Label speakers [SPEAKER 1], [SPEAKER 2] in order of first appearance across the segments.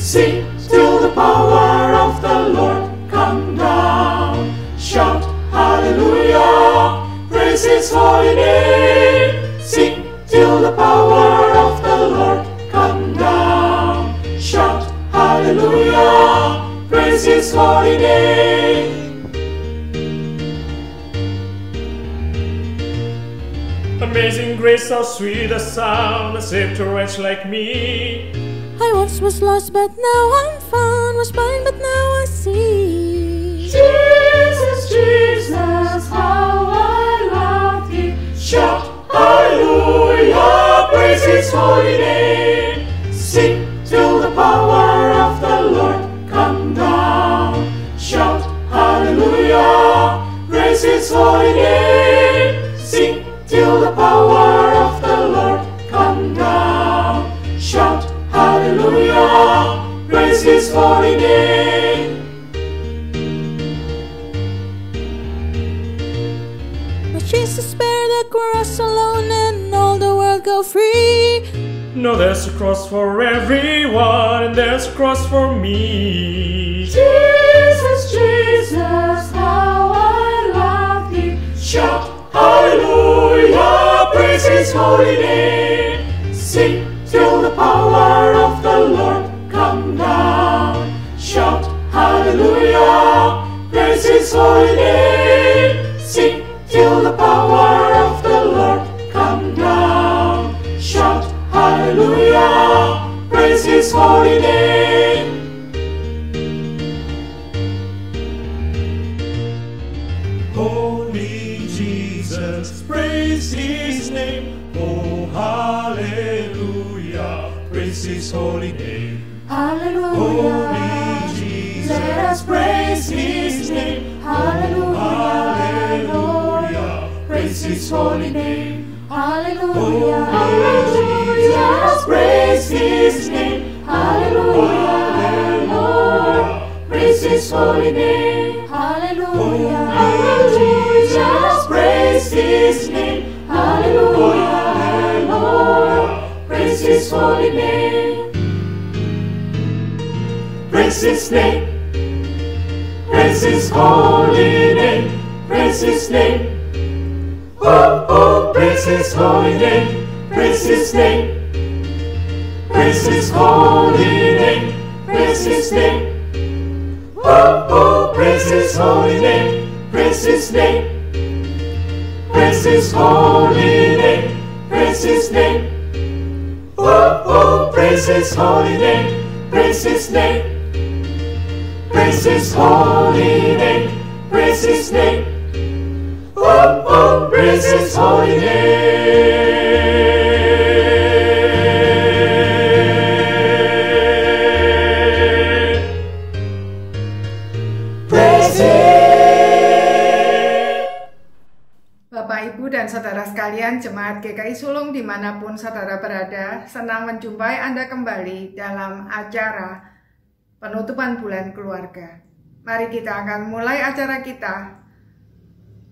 [SPEAKER 1] Sing till the power of the Lord come down. Shout hallelujah, praise His holy name. Sing till the power of the Lord come down. Shout hallelujah, praise His holy name.
[SPEAKER 2] Amazing grace, how sweet the sound that saved a wretch like me.
[SPEAKER 3] I once was lost, but now I'm found. Was blind, but now I see.
[SPEAKER 1] Jesus, Jesus, how I love Thee. Shout hallelujah, praise His holy name. Sing till the power of the Lord come down. Shout hallelujah, praise His holy name. Sing till the power of the Lord come down. Shout hallelujah, praise His holy name.
[SPEAKER 3] But Jesus bear the cross alone and all the world go free.
[SPEAKER 2] No, there's a cross for everyone, and there's a cross for me.
[SPEAKER 1] Jesus, Jesus, how I love Thee. Shout hallelujah, praise His holy name. Sing till the power of the Lord come down. Shout hallelujah, praise His holy name. Sing till the power of the Lord come down. Shout hallelujah, praise His holy name.
[SPEAKER 2] Holy Jesus, praise His name. Oh, hallelujah, praise His holy name.
[SPEAKER 1] Hallelujah,
[SPEAKER 2] Holy Jesus,
[SPEAKER 1] let us praise His name. Hallelujah,
[SPEAKER 2] hallelujah,
[SPEAKER 1] praise His holy name. Hallelujah,
[SPEAKER 2] Holy
[SPEAKER 1] let us praise His name. Hallelujah, praise His holy name. Hallelujah, let us praise His name. Hallelujah, praise His holy name. Praise His name, praise His holy name, praise His name. Oh, oh, praise His holy name, praise His name. Praise His holy name, praise His name. Oh, oh, praise His holy name, praise His name. Praise His holy name, praise His name. Oh, oh, praise His holy name, praise His name. Praise His holy name, praise His name. Oh, oh, praise His holy name. Praise Him.
[SPEAKER 4] Bapak, Ibu, dan saudara sekalian, Jemaat GKI Sulung dimanapun saudara berada, senang menjumpai Anda kembali dalam acara penutupan bulan keluarga. Mari kita akan mulai acara kita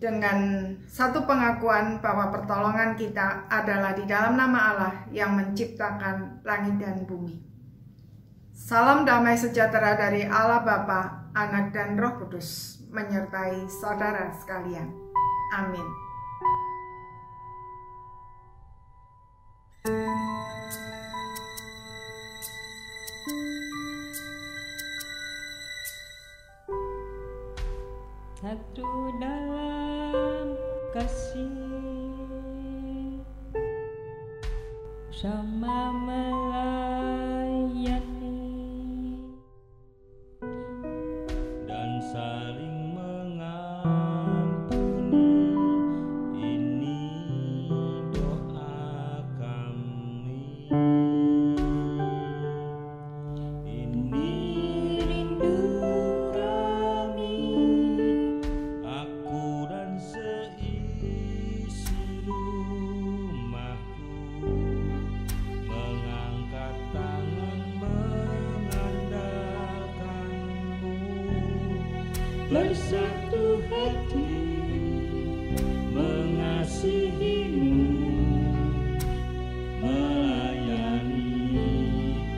[SPEAKER 4] dengan satu pengakuan bahwa pertolongan kita adalah di dalam nama Allah yang menciptakan langit dan bumi. Salam damai sejahtera dari Allah Bapa, Anak, dan Roh Kudus menyertai saudara sekalian. Amin.
[SPEAKER 5] Satu dalam kasih sama melayani dan saling mengampuni. Ini doa kami. Ini rindu kami, aku dan seisi rumahku, mengangkat tangan mengandalkanmu, bersatu hati mengasihimu, melayani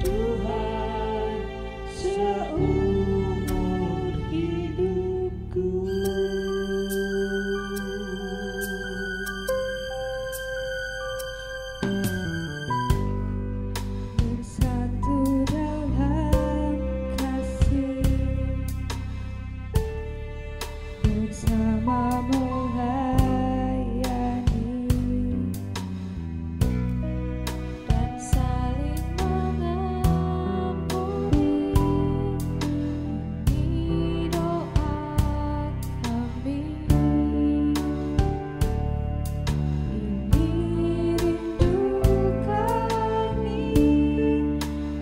[SPEAKER 5] Tuhan
[SPEAKER 3] cuma melayani dan saling mengampuni. Ini doa kami, ini rindu kami,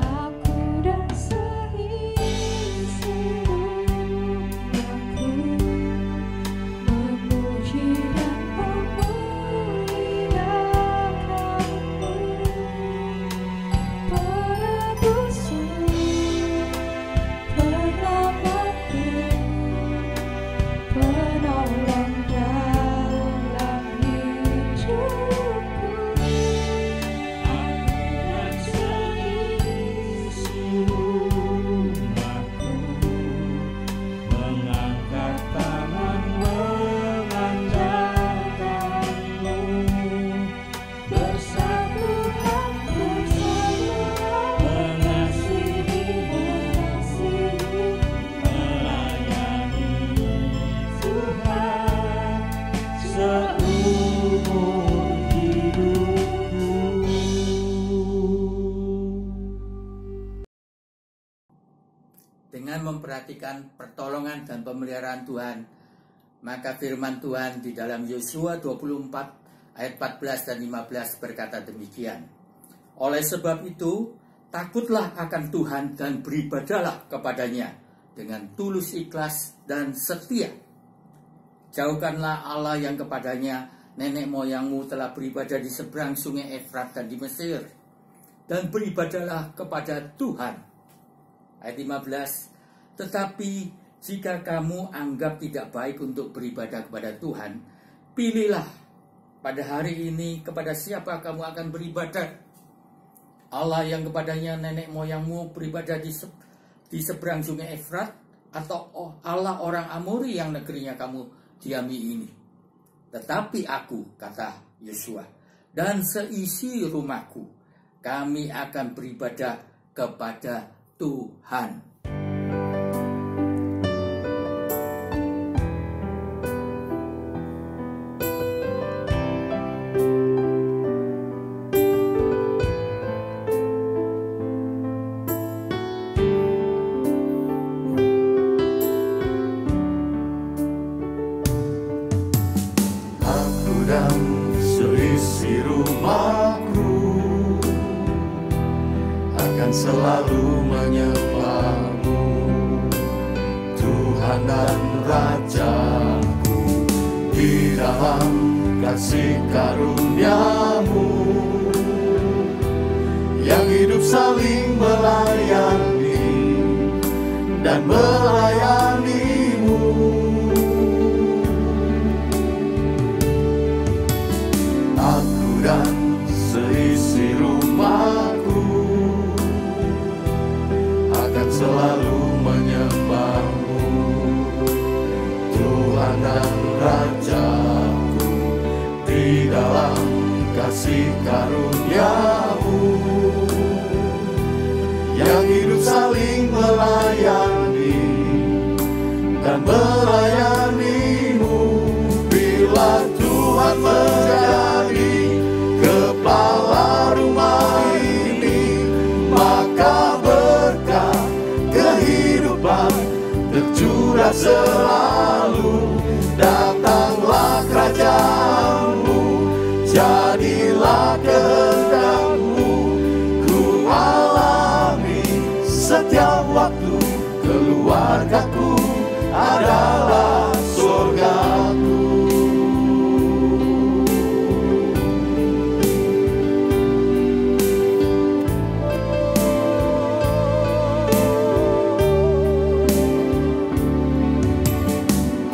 [SPEAKER 3] aku dan seisi rumahku, memuji dan memuliakan-Mu, penebusku, penyelamatku, penolong dalam hidupku.
[SPEAKER 5] Aku dan seisi rumahku mengangkat tangan mengandalkan-Mu.
[SPEAKER 3] Bersatu hati,
[SPEAKER 5] Mengasihi-Mu, melayani Tuhan seumur hidupku.
[SPEAKER 6] Dengan memperhatikan pertolongan dan pemeliharaan Tuhan, maka firman Tuhan di dalam Yosua 24 ayat 14 dan 15 berkata demikian. Oleh sebab itu, takutlah akan Tuhan dan beribadahlah kepadanya dengan tulus ikhlas dan setia. Jauhkanlah Allah yang kepadanya nenek moyangmu telah beribadah di seberang sungai Efrat dan di Mesir, dan beribadahlah kepada Tuhan. Ayat 15, tetapi jika kamu anggap tidak baik untuk beribadah kepada Tuhan, pilihlah pada hari ini kepada siapa kamu akan beribadah. Allah yang kepadanya nenek moyangmu beribadah di seberang sungai Efrat, atau Allah orang Amori yang negerinya kamu diami ini. Tetapi aku, kata Yosua, dan seisi rumahku, kami akan beribadah kepada Tuhan.
[SPEAKER 1] Aku dan seisi rumahku akan selalu menyembah-Mu, Tuhan dan Rajaku. Di dalam kasih karunia-Mu yang hidup saling melayani dan melayani-Mu. Aku dan seisi rumahku akan selalu menyembah-Mu, Tuhan dan Rajaku. Di dalam kasih karunia-Mu yang hidup saling melayani dan melayani-Mu. Bila Tuhan menjadi kepala rumah ini, maka berkah kehidupan tercurah selalu. Datanglah kerajaan-Mu, jadilah kehendak-Mu. Ku alami setiap waktu, keluargaku adalah surgaku.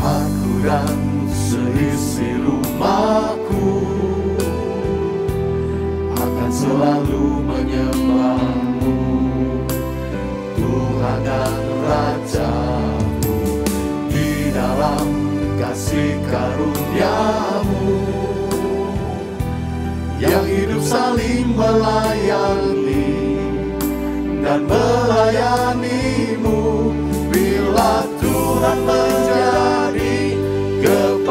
[SPEAKER 1] Aku dan seisi rumahku akan selalu menyembah-Mu, Tuhan dan Rajaku. Di dalam kasih karunia-Mu yang hidup saling melayani dan melayani-Mu. Bila Tuhan menjadi kepala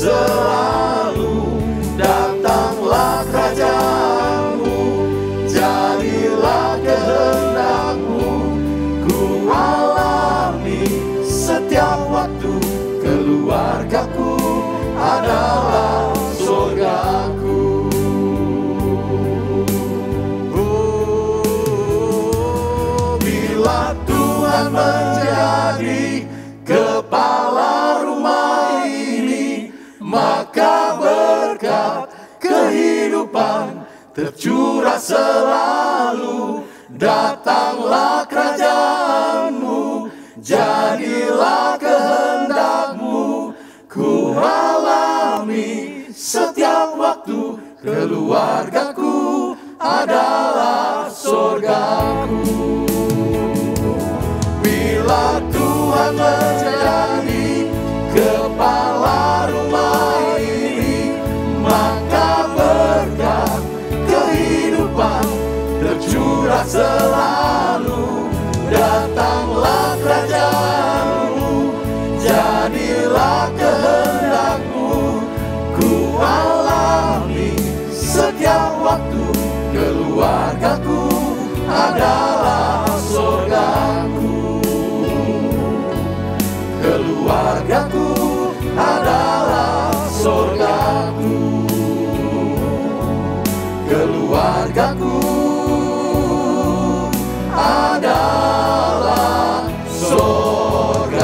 [SPEAKER 7] selalu. Datanglah kerajaanmu, jadilah kehendakmu. Ku alami setiap waktu, keluargaku adalah surgaku. Bila Tuhan menjadi kepala rumah ini, maka berkat kehidupan tercurah selalu. Datanglah kerajaanmu, jadilah kehendakmu. Ku alami setiap waktu, keluargaku adalah surgaku. Bila Tuhan menjadi kepala rumah ini, maka berkat kehidupan tercurah selalu. Datanglah kerajaanmu, jadilah kehendakmu. Ku alami setiap waktu, keluargaku adalah surgaku. Keluargaku adalah surgaku. Keluargaku adalah surgaku.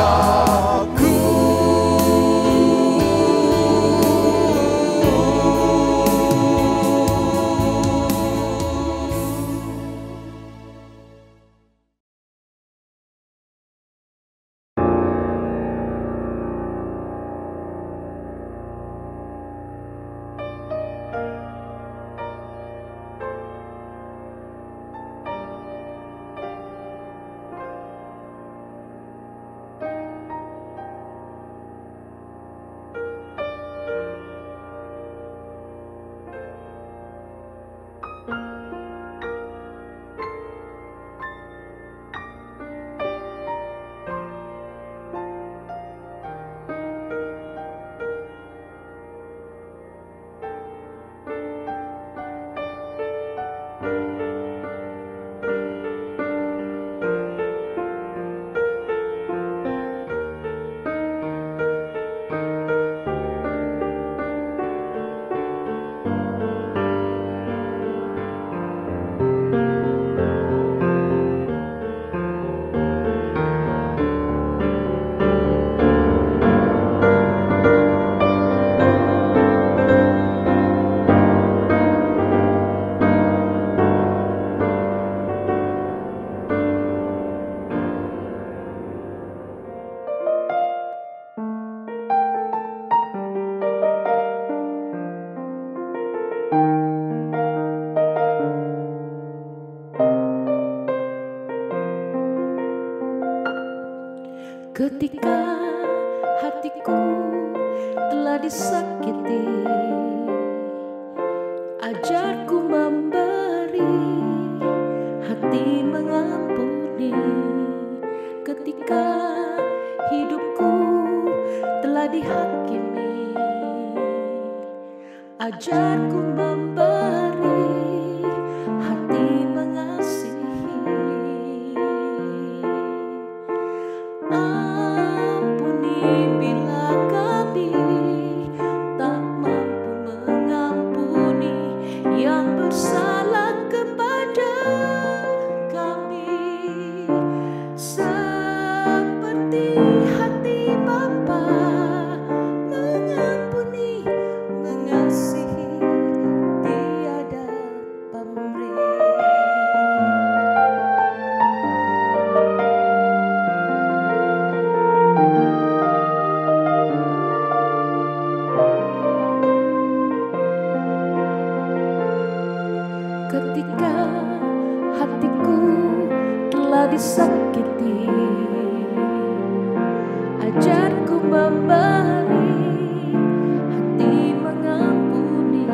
[SPEAKER 8] Ketika hatiku telah disakiti, ajarku memberi, hati mengampuni. Ketika hidupku telah dihakimi, ajarku memberi, hati mengasihi. Ampuni bila kami tak mampu mengampuni yang bersalah kepada kami, seperti hati Bapa mengampuni, mengasihi, tiada pamrih. Ketika hatiku telah disakiti, ajarku memberi, hati mengampuni.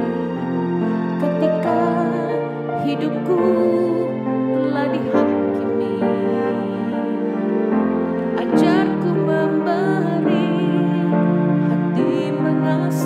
[SPEAKER 8] Ketika hidupku telah dihakimi, ajarku memberi, hati mengasihi.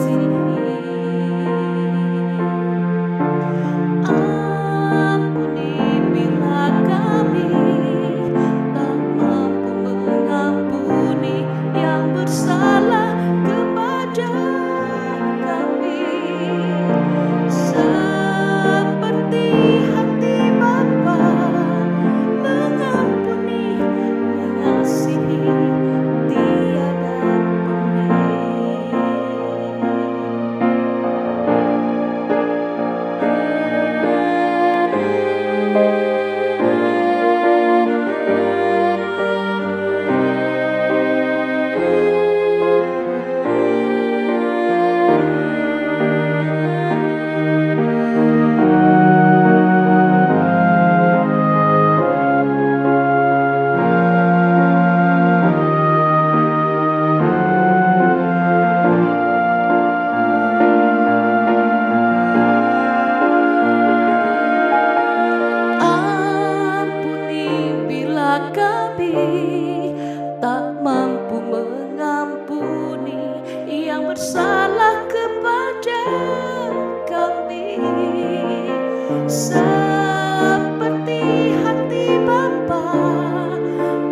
[SPEAKER 8] seperti hati Bapa,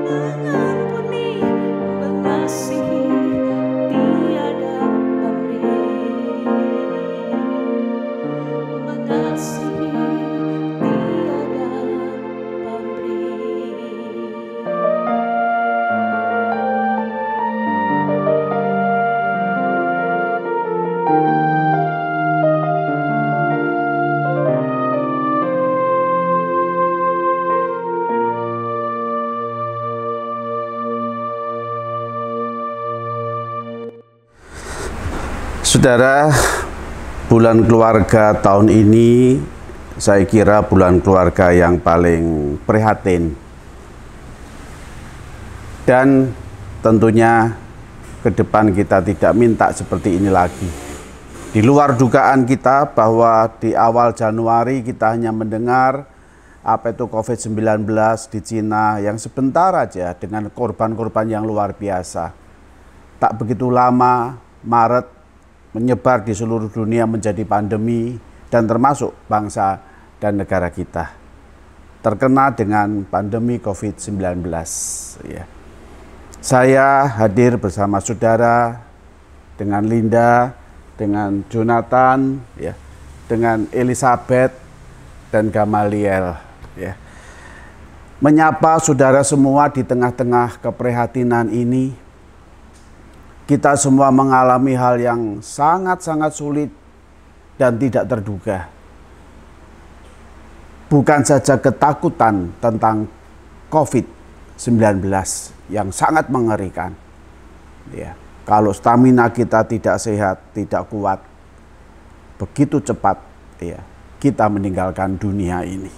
[SPEAKER 8] mengampuni, mengasihi, tiada pamrih, mengasihi, tiada pamrih.
[SPEAKER 9] Saudara, bulan keluarga tahun ini saya kira bulan keluarga yang paling prihatin. Dan tentunya ke depan kita tidak minta seperti ini lagi. Di luar dugaan kita bahwa di awal Januari kita hanya mendengar apa itu COVID-19 di Cina yang sebentar aja dengan korban-korban yang luar biasa. Tak begitu lama, Maret menyebar di seluruh dunia menjadi pandemi dan termasuk bangsa dan negara kita terkena dengan pandemi COVID-19. Ya. Saya hadir bersama saudara, dengan Linda, dengan Jonathan, ya, dengan Elizabeth dan Gamaliel. Ya. Menyapa saudara semua di tengah-tengah keprihatinan ini. Kita semua mengalami hal yang sangat-sangat sulit dan tidak terduga. Bukan saja ketakutan tentang COVID-19 yang sangat mengerikan. Ya, kalau stamina kita tidak sehat, tidak kuat, begitu cepat ya, kita meninggalkan dunia ini.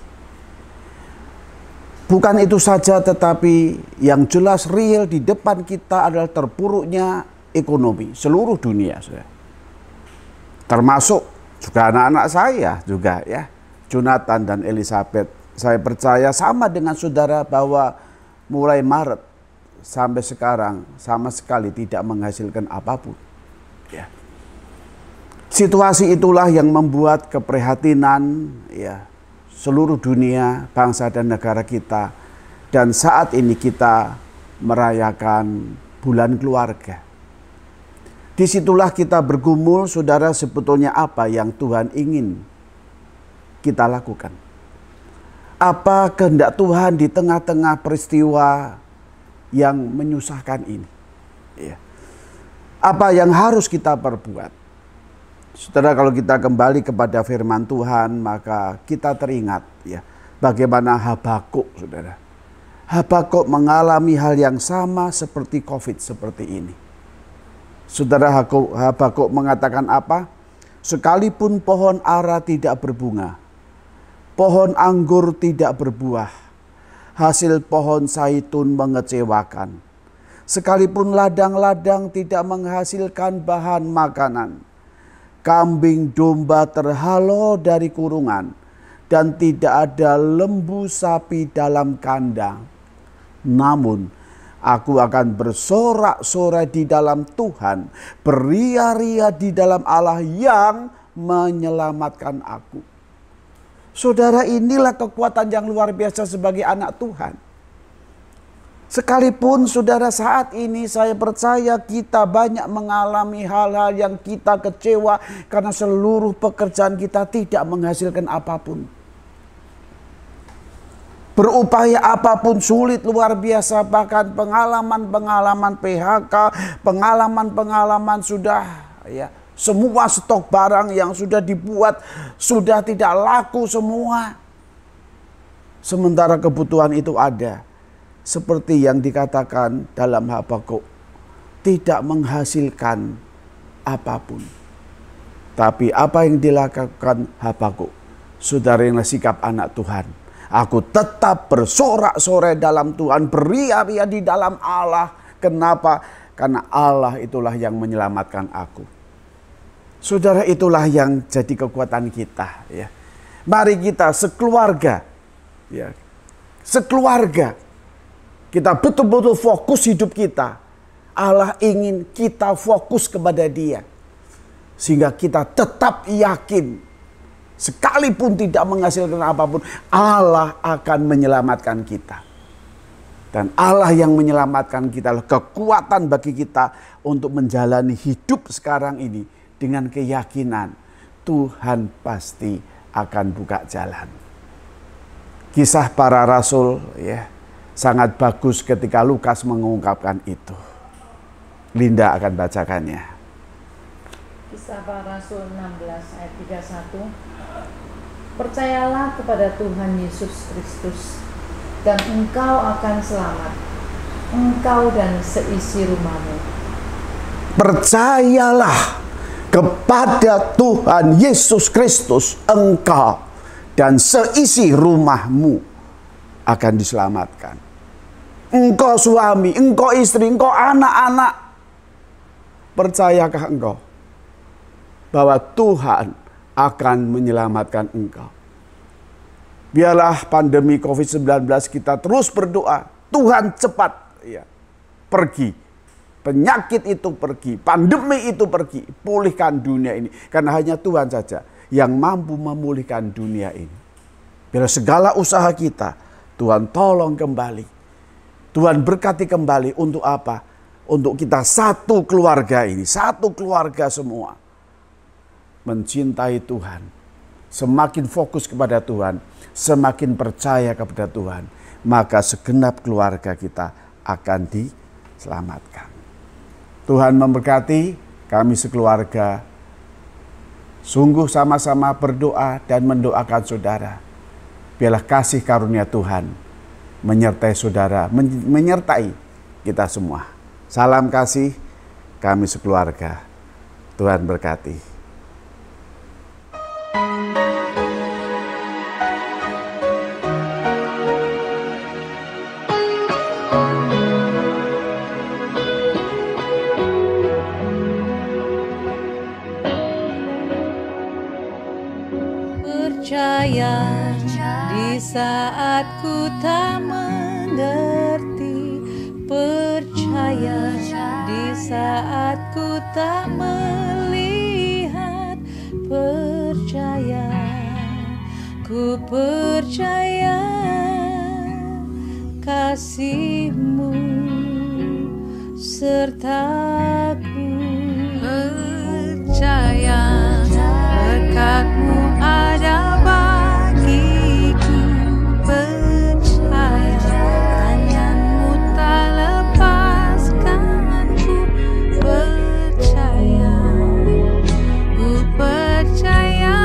[SPEAKER 9] Bukan itu saja, tetapi yang jelas real di depan kita adalah terpuruknya ekonomi seluruh dunia, saudara. Termasuk juga anak-anak saya juga ya, Jonathan dan Elizabeth. Saya percaya sama dengan saudara bahwa mulai Maret sampai sekarang sama sekali tidak menghasilkan apapun. Ya. Situasi itulah yang membuat keprihatinan ya seluruh dunia, bangsa dan negara kita. Dan saat ini kita merayakan bulan keluarga. Disitulah kita bergumul, saudara, sebetulnya apa yang Tuhan ingin kita lakukan. Apa kehendak Tuhan di tengah-tengah peristiwa yang menyusahkan ini. Ya. Apa yang harus kita perbuat. Saudara, kalau kita kembali kepada firman Tuhan, maka kita teringat ya bagaimana Habakuk, saudara. Habakuk mengalami hal yang sama seperti COVID seperti ini. Saudara, Habakuk mengatakan apa? Sekalipun pohon ara tidak berbunga, pohon anggur tidak berbuah, hasil pohon zaitun mengecewakan. Sekalipun ladang-ladang tidak menghasilkan bahan makanan, kambing domba terhalau dari kurungan, dan tidak ada lembu sapi dalam kandang. Namun aku akan bersorak-sorai di dalam Tuhan, beria-ria di dalam Allah yang menyelamatkan aku. Saudara, inilah kekuatan yang luar biasa sebagai anak Tuhan. Sekalipun saudara saat ini saya percaya kita banyak mengalami hal-hal yang kita kecewa karena seluruh pekerjaan kita tidak menghasilkan apapun. Berupaya apapun sulit luar biasa, bahkan pengalaman-pengalaman PHK, pengalaman-pengalaman sudah ya semua stok barang yang sudah dibuat sudah tidak laku semua. Sementara kebutuhan itu ada. Seperti yang dikatakan dalam Habakuk, tidak menghasilkan apapun. Tapi apa yang dilakukan Habakuk? Saudara, yang sikap anak Tuhan. Aku tetap bersorak-sorai dalam Tuhan, beria-ria di dalam Allah. Kenapa? Karena Allah itulah yang menyelamatkan aku. Saudara, itulah yang jadi kekuatan kita. Ya. Mari kita sekeluarga, ya, sekeluarga, kita betul-betul fokus hidup kita. Allah ingin kita fokus kepada Dia. Sehingga kita tetap yakin sekalipun tidak menghasilkan apapun, Allah akan menyelamatkan kita. Dan Allah yang menyelamatkan kita adalah kekuatan bagi kita untuk menjalani hidup sekarang ini dengan keyakinan Tuhan pasti akan buka jalan. Kisah para rasul ya sangat bagus ketika Lukas mengungkapkan itu. Linda akan bacakannya.
[SPEAKER 10] Kisah para rasul 16 ayat 31. Percayalah kepada Tuhan Yesus Kristus dan engkau akan selamat, engkau dan seisi rumahmu.
[SPEAKER 9] Percayalah kepada Tuhan Yesus Kristus, engkau dan seisi rumahmu akan diselamatkan. Engkau suami, engkau istri, engkau anak-anak, percayakah engkau bahwa Tuhan akan menyelamatkan engkau? Biarlah pandemi COVID-19 kita terus berdoa, Tuhan cepat pergi. Penyakit itu pergi, pandemi itu pergi, pulihkan dunia ini. Karena hanya Tuhan saja yang mampu memulihkan dunia ini. Biar segala usaha kita, Tuhan tolong kembali. Tuhan berkati kembali untuk apa? Untuk kita satu keluarga ini, satu keluarga semua. Mencintai Tuhan, semakin fokus kepada Tuhan, semakin percaya kepada Tuhan, maka segenap keluarga kita akan diselamatkan. Tuhan memberkati kami sekeluarga. Sungguh sama-sama berdoa dan mendoakan saudara. Biarlah kasih karunia Tuhan menyertai saudara, menyertai kita semua. Salam kasih kami sekeluarga. Tuhan berkati.
[SPEAKER 8] Percaya di saat ku tak mengerti, percaya di saat ku tak melihat, percaya, ku percaya kasih-Mu sertaku, percaya berkat-Mu ada bagiku, percaya tangan-Mu tak lepaskanku, percaya, ku percaya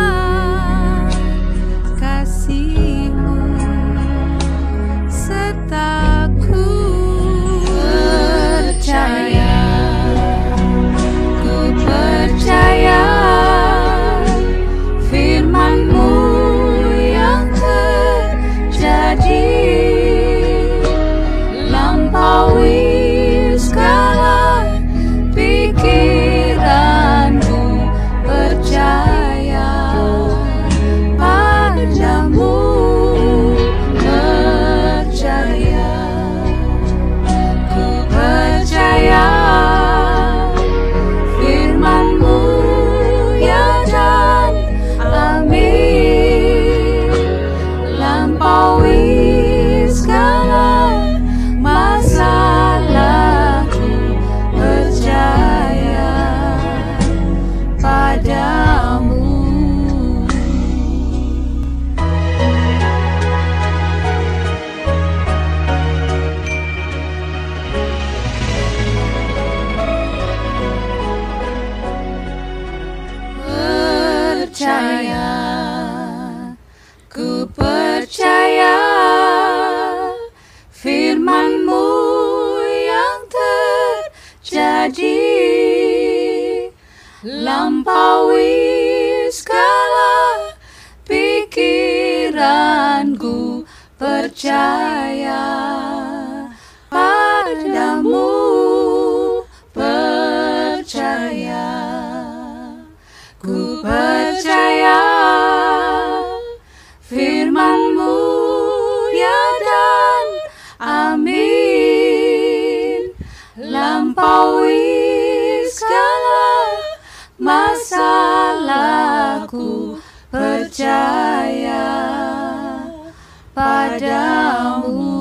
[SPEAKER 8] kasih-Mu sertaku, percaya, ku percaya firman-Mu yang terjadi, lampaui segala pikiranku, percaya padamu, percaya, ku percaya firman-Mu ya dan amin, lampaui segala masalahku, percaya padamu. Percaya, ku percaya firman-Mu yang terjadi, lampaui segala pikiranku, percaya padamu, percaya, ku percaya firman-Mu ya dan amin, lampaui segala masalahku, percaya padamu.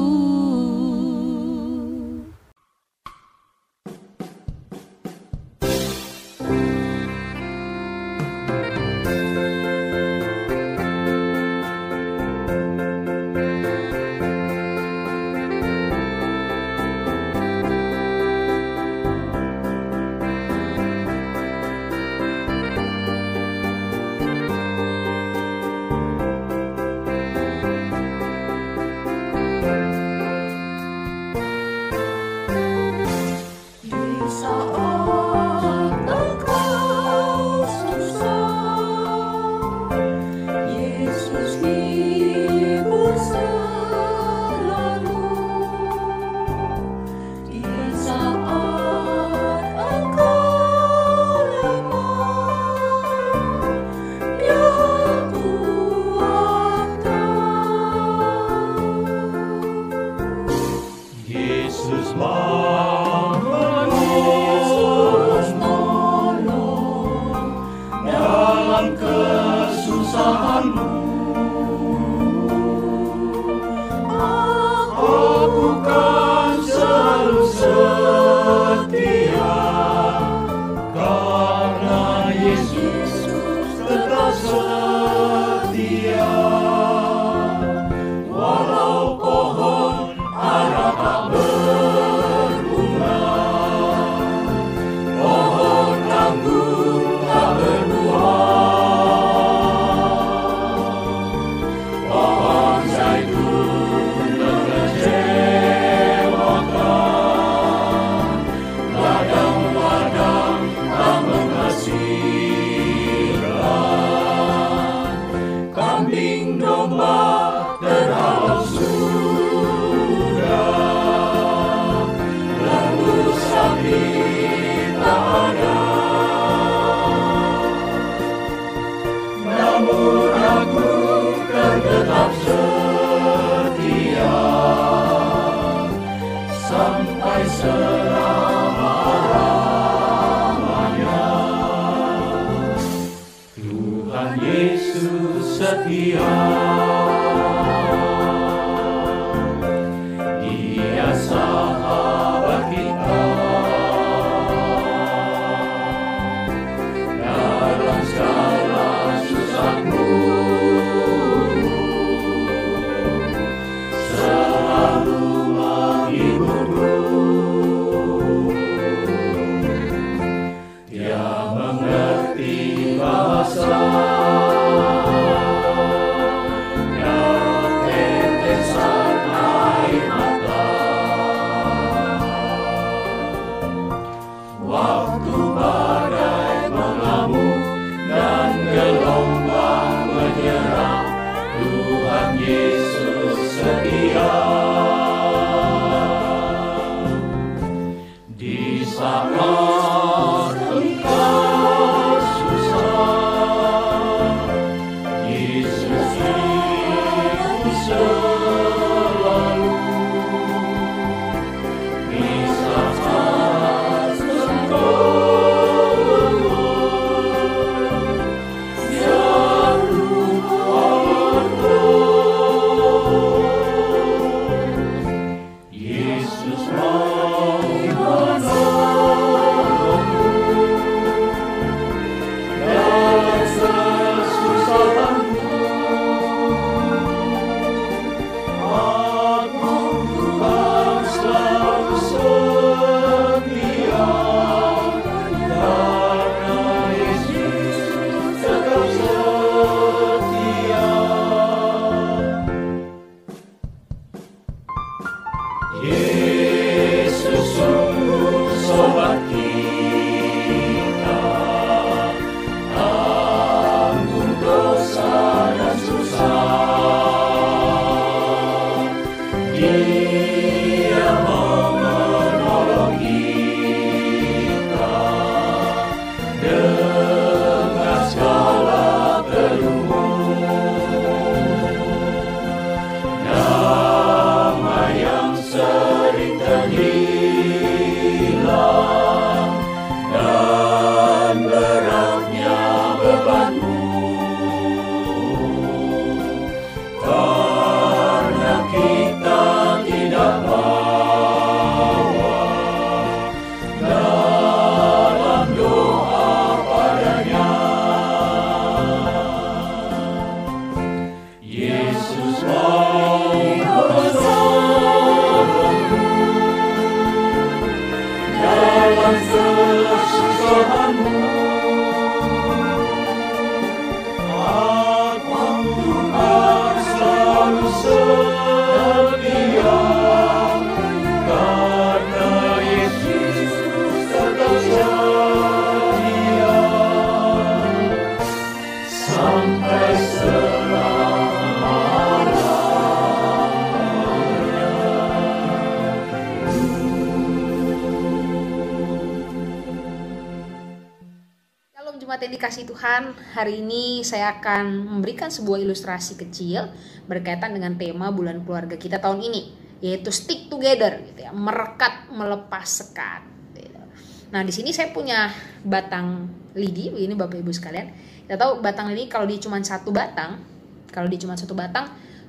[SPEAKER 11] yang dikasihi Tuhan, hari ini saya akan memberikan sebuah ilustrasi kecil berkaitan dengan tema bulan keluarga kita tahun ini, yaitu stick together, gitu ya, merekat, melepas sekat. Gitu. Nah, di sini saya punya batang lidi, ini Bapak Ibu sekalian. Kita tahu batang lidi kalau dia cuma satu batang,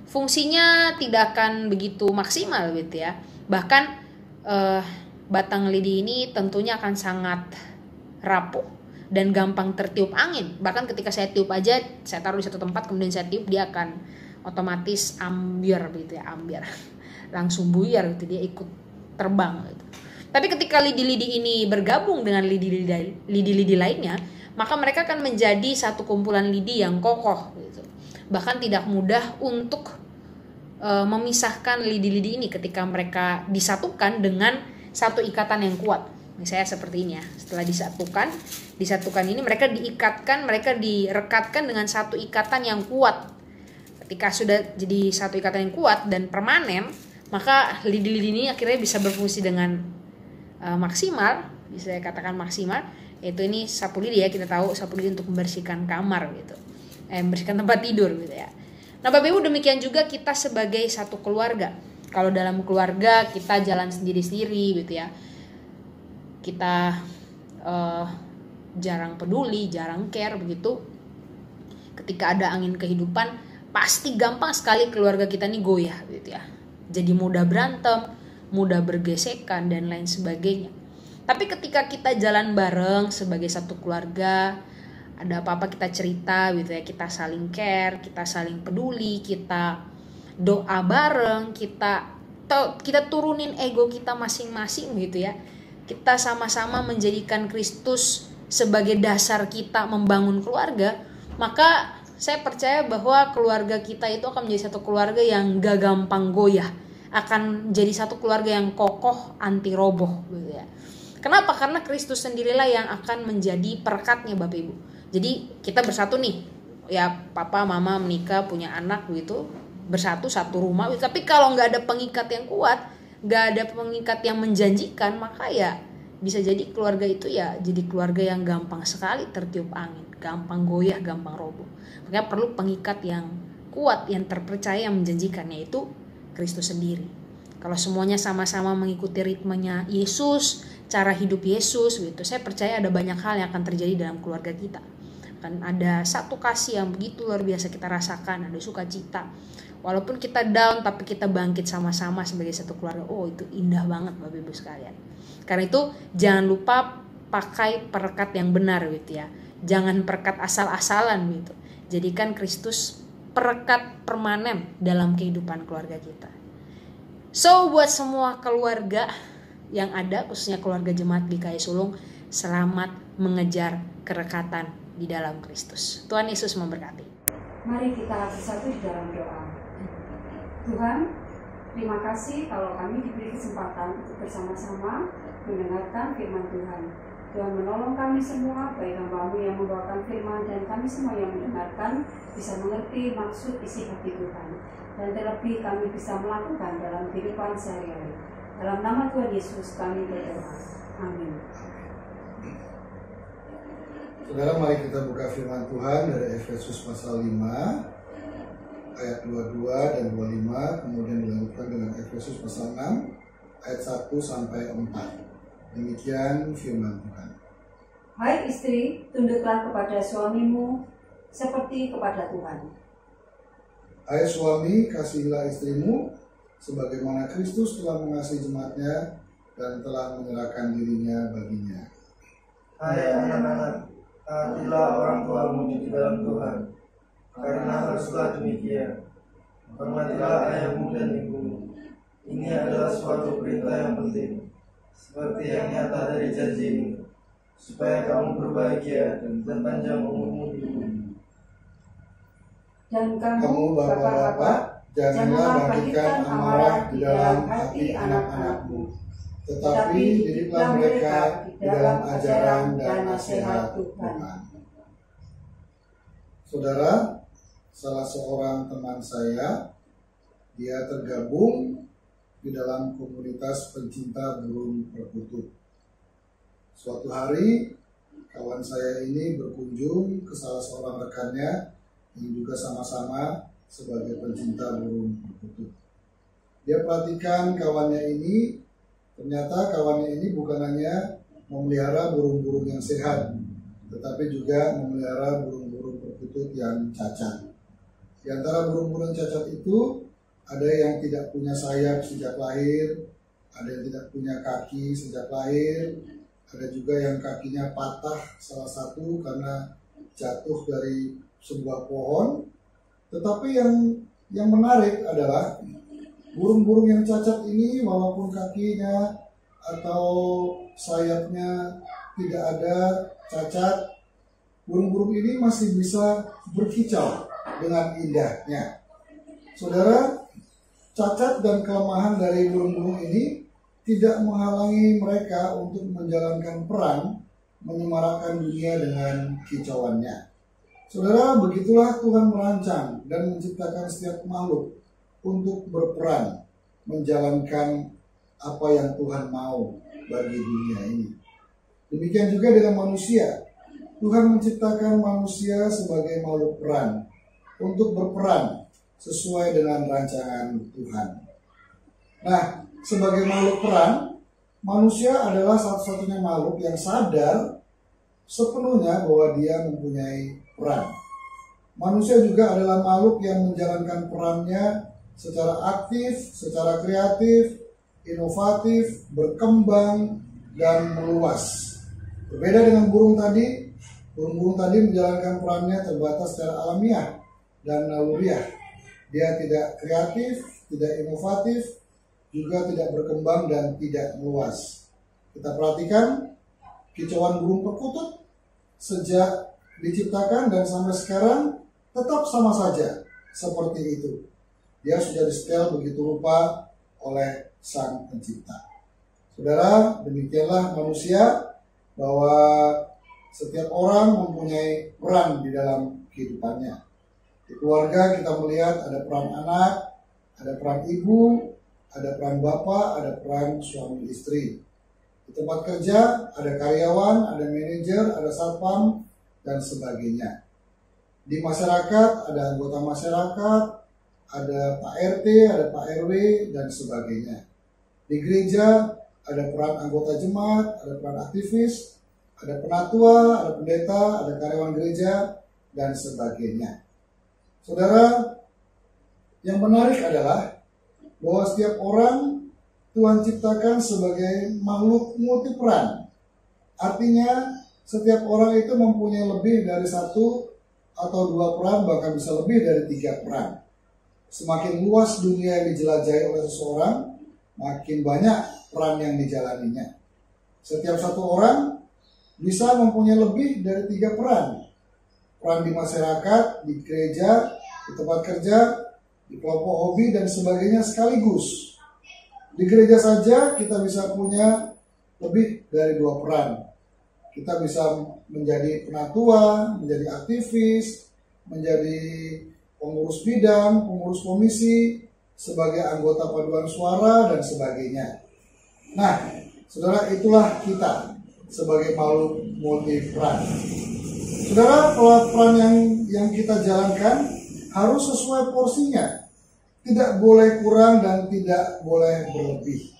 [SPEAKER 11] fungsinya tidak akan begitu maksimal, gitu ya. Bahkan batang lidi ini tentunya akan sangat rapuh dan gampang tertiup angin. Bahkan ketika saya tiup aja, saya taruh di satu tempat kemudian saya tiup, dia akan otomatis ambiar gitu ya, ambiar. Langsung buyar gitu, dia ikut terbang gitu. Tapi ketika lidi-lidi ini bergabung dengan lidi-lidi lainnya, maka mereka akan menjadi satu kumpulan lidi yang kokoh gitu. Bahkan tidak mudah untuk memisahkan lidi-lidi ini ketika mereka disatukan dengan satu ikatan yang kuat. Misalnya seperti ini ya, setelah disatukan ini mereka diikatkan, mereka direkatkan dengan satu ikatan yang kuat. Ketika sudah jadi satu ikatan yang kuat dan permanen, maka lidi-lidi ini akhirnya bisa berfungsi dengan maksimal, bisa saya katakan maksimal, yaitu ini sapu lidi ya, kita tahu sapu lidi untuk membersihkan kamar gitu, membersihkan tempat tidur gitu ya. Nah Bapak Ibu, demikian juga kita sebagai satu keluarga. Kalau dalam keluarga kita jalan sendiri-sendiri gitu ya, kita jarang peduli, jarang care begitu. Ketika ada angin kehidupan, pasti gampang sekali keluarga kita nih goyah gitu ya. Jadi mudah berantem, mudah bergesekan dan lain sebagainya. Tapi ketika kita jalan bareng sebagai satu keluarga, ada apa-apa kita cerita gitu ya, kita saling care, kita saling peduli, kita doa bareng, kita turunin ego kita masing-masing gitu ya. Kita sama-sama menjadikan Kristus sebagai dasar kita membangun keluarga, maka saya percaya bahwa keluarga kita itu akan menjadi satu keluarga yang gak gampang goyah, akan jadi satu keluarga yang kokoh, anti roboh gitu ya. Kenapa? Karena Kristus sendirilah yang akan menjadi perekatnya Bapak Ibu. Jadi kita bersatu nih, ya papa mama menikah punya anak gitu, bersatu satu rumah, tapi kalau nggak ada pengikat yang kuat, nggak ada pengikat yang menjanjikan, maka ya bisa jadi keluarga itu ya jadi keluarga yang gampang sekali tertiup angin, gampang goyah, gampang roboh. Makanya perlu pengikat yang kuat, yang terpercaya, yang menjanjikan, yaitu Kristus sendiri. Kalau semuanya sama-sama mengikuti ritmenya Yesus, cara hidup Yesus gitu, saya percaya ada banyak hal yang akan terjadi dalam keluarga kita. Kan ada satu kasih yang begitu luar biasa kita rasakan, ada sukacita. Walaupun kita down, tapi kita bangkit sama-sama sebagai satu keluarga. Oh, itu indah banget Bapak Ibu sekalian. Karena itu jangan lupa pakai perekat yang benar gitu ya. Jangan perekat asal-asalan gitu. Jadikan Kristus perekat permanen dalam kehidupan keluarga kita. So, buat semua keluarga yang ada, khususnya keluarga Jemaat GKI Sulung, selamat mengejar kerekatan di dalam Kristus. Tuhan Yesus memberkati.
[SPEAKER 12] Mari kita bersatu di dalam doa. Tuhan, terima kasih kalau kami diberi kesempatan untuk bersama-sama mendengarkan firman Tuhan. Tuhan menolong kami semua, baik hamba-Mu yang membawakan firman dan kami semua yang mendengarkan, bisa mengerti maksud isi hati Tuhan. Dan terlebih kami bisa melakukan dalam kehidupan sehari-hari. Dalam nama Tuhan Yesus kami berdoa. Amin.
[SPEAKER 13] Saudara, mari kita buka firman Tuhan dari Efesus pasal 5 ayat 22 dan 25, kemudian dilanjutkan dengan Efesus pasal 6 ayat 1 sampai 4. Demikian firman Tuhan.
[SPEAKER 12] Hai istri, tunduklah kepada suamimu seperti kepada Tuhan.
[SPEAKER 13] Hai suami, kasihilah istrimu sebagaimana Kristus telah mengasihi jemaatnya dan telah menyerahkan dirinya baginya.
[SPEAKER 14] Hai anak-anak, taatilah orang tuamu di dalam Tuhan, karena haruslah demikian. Hormatilah ayahmu dan ibumu. Ini adalah suatu perintah yang penting, seperti yang nyata dari janji ini, supaya kamu berbahagia dan panjang umurmu di bumi.
[SPEAKER 12] Dan
[SPEAKER 13] kamu bapak-bapak, janganlah bagikan amarah di dalam hati anak-anakmu, tetapi didiklah mereka di dalam ajaran dan nasihat Tuhan. Saudara, salah seorang teman saya, dia tergabung di dalam komunitas pencinta burung perkutut. Suatu hari kawan saya ini berkunjung ke salah seorang rekannya yang juga sama-sama sebagai pencinta burung perkutut. Dia perhatikan kawannya ini, ternyata kawannya ini bukan hanya memelihara burung-burung yang sehat, tetapi juga memelihara burung-burung perkutut yang cacat. Di antara burung-burung cacat itu, ada yang tidak punya sayap sejak lahir, ada yang tidak punya kaki sejak lahir, ada juga yang kakinya patah salah satu karena jatuh dari sebuah pohon. Tetapi yang menarik adalah burung-burung yang cacat ini walaupun kakinya atau sayapnya tidak ada cacat, burung-burung ini masih bisa berkicau dengan indahnya. Saudara, cacat dan kelemahan dari burung-burung ini tidak menghalangi mereka untuk menjalankan peran menyemarakan dunia dengan kicauannya. Saudara, begitulah Tuhan merancang dan menciptakan setiap makhluk untuk berperan menjalankan apa yang Tuhan mau bagi dunia ini. Demikian juga dengan manusia. Tuhan menciptakan manusia sebagai makhluk peran untuk berperan sesuai dengan rancangan Tuhan. Nah, sebagai makhluk peran, manusia adalah satu-satunya makhluk yang sadar sepenuhnya bahwa dia mempunyai peran. Manusia juga adalah makhluk yang menjalankan perannya secara aktif, secara kreatif, inovatif, berkembang, dan meluas. Berbeda dengan burung tadi menjalankan perannya terbatas secara alamiah dan naluriah. Dia tidak kreatif, tidak inovatif, juga tidak berkembang dan tidak meluas. Kita perhatikan kicauan burung perkutut sejak diciptakan dan sampai sekarang tetap sama saja seperti itu. Dia sudah disetel begitu rupa oleh Sang Pencipta. Saudara, demikianlah manusia, bahwa setiap orang mempunyai peran di dalam kehidupannya. Di keluarga kita melihat ada peran anak, ada peran ibu, ada peran bapak, ada peran suami istri. Di tempat kerja ada karyawan, ada manajer, ada satpam, dan sebagainya. Di masyarakat ada anggota masyarakat, ada Pak RT, ada Pak RW, dan sebagainya. Di gereja ada peran anggota jemaat, ada peran aktivis, ada penatua, ada pendeta, ada karyawan gereja, dan sebagainya. Saudara, yang menarik adalah bahwa setiap orang Tuhan ciptakan sebagai makhluk multiperan. Artinya setiap orang itu mempunyai lebih dari satu atau dua peran, bahkan bisa lebih dari 3 peran. Semakin luas dunia yang dijelajahi oleh seseorang, makin banyak peran yang dijalaninya. Setiap satu orang bisa mempunyai lebih dari 3 peran. Peran di masyarakat, di gereja, di tempat kerja, di kelompok hobi, dan sebagainya sekaligus. Di gereja saja kita bisa punya lebih dari 2 peran. Kita bisa menjadi penatua, menjadi aktivis, menjadi pengurus bidang, pengurus komisi, sebagai anggota paduan suara, dan sebagainya. Nah, saudara, itulah kita sebagai makhluk multiperan. Saudara, peran yang kita jalankan harus sesuai porsinya. Tidak boleh kurang dan tidak boleh berlebih.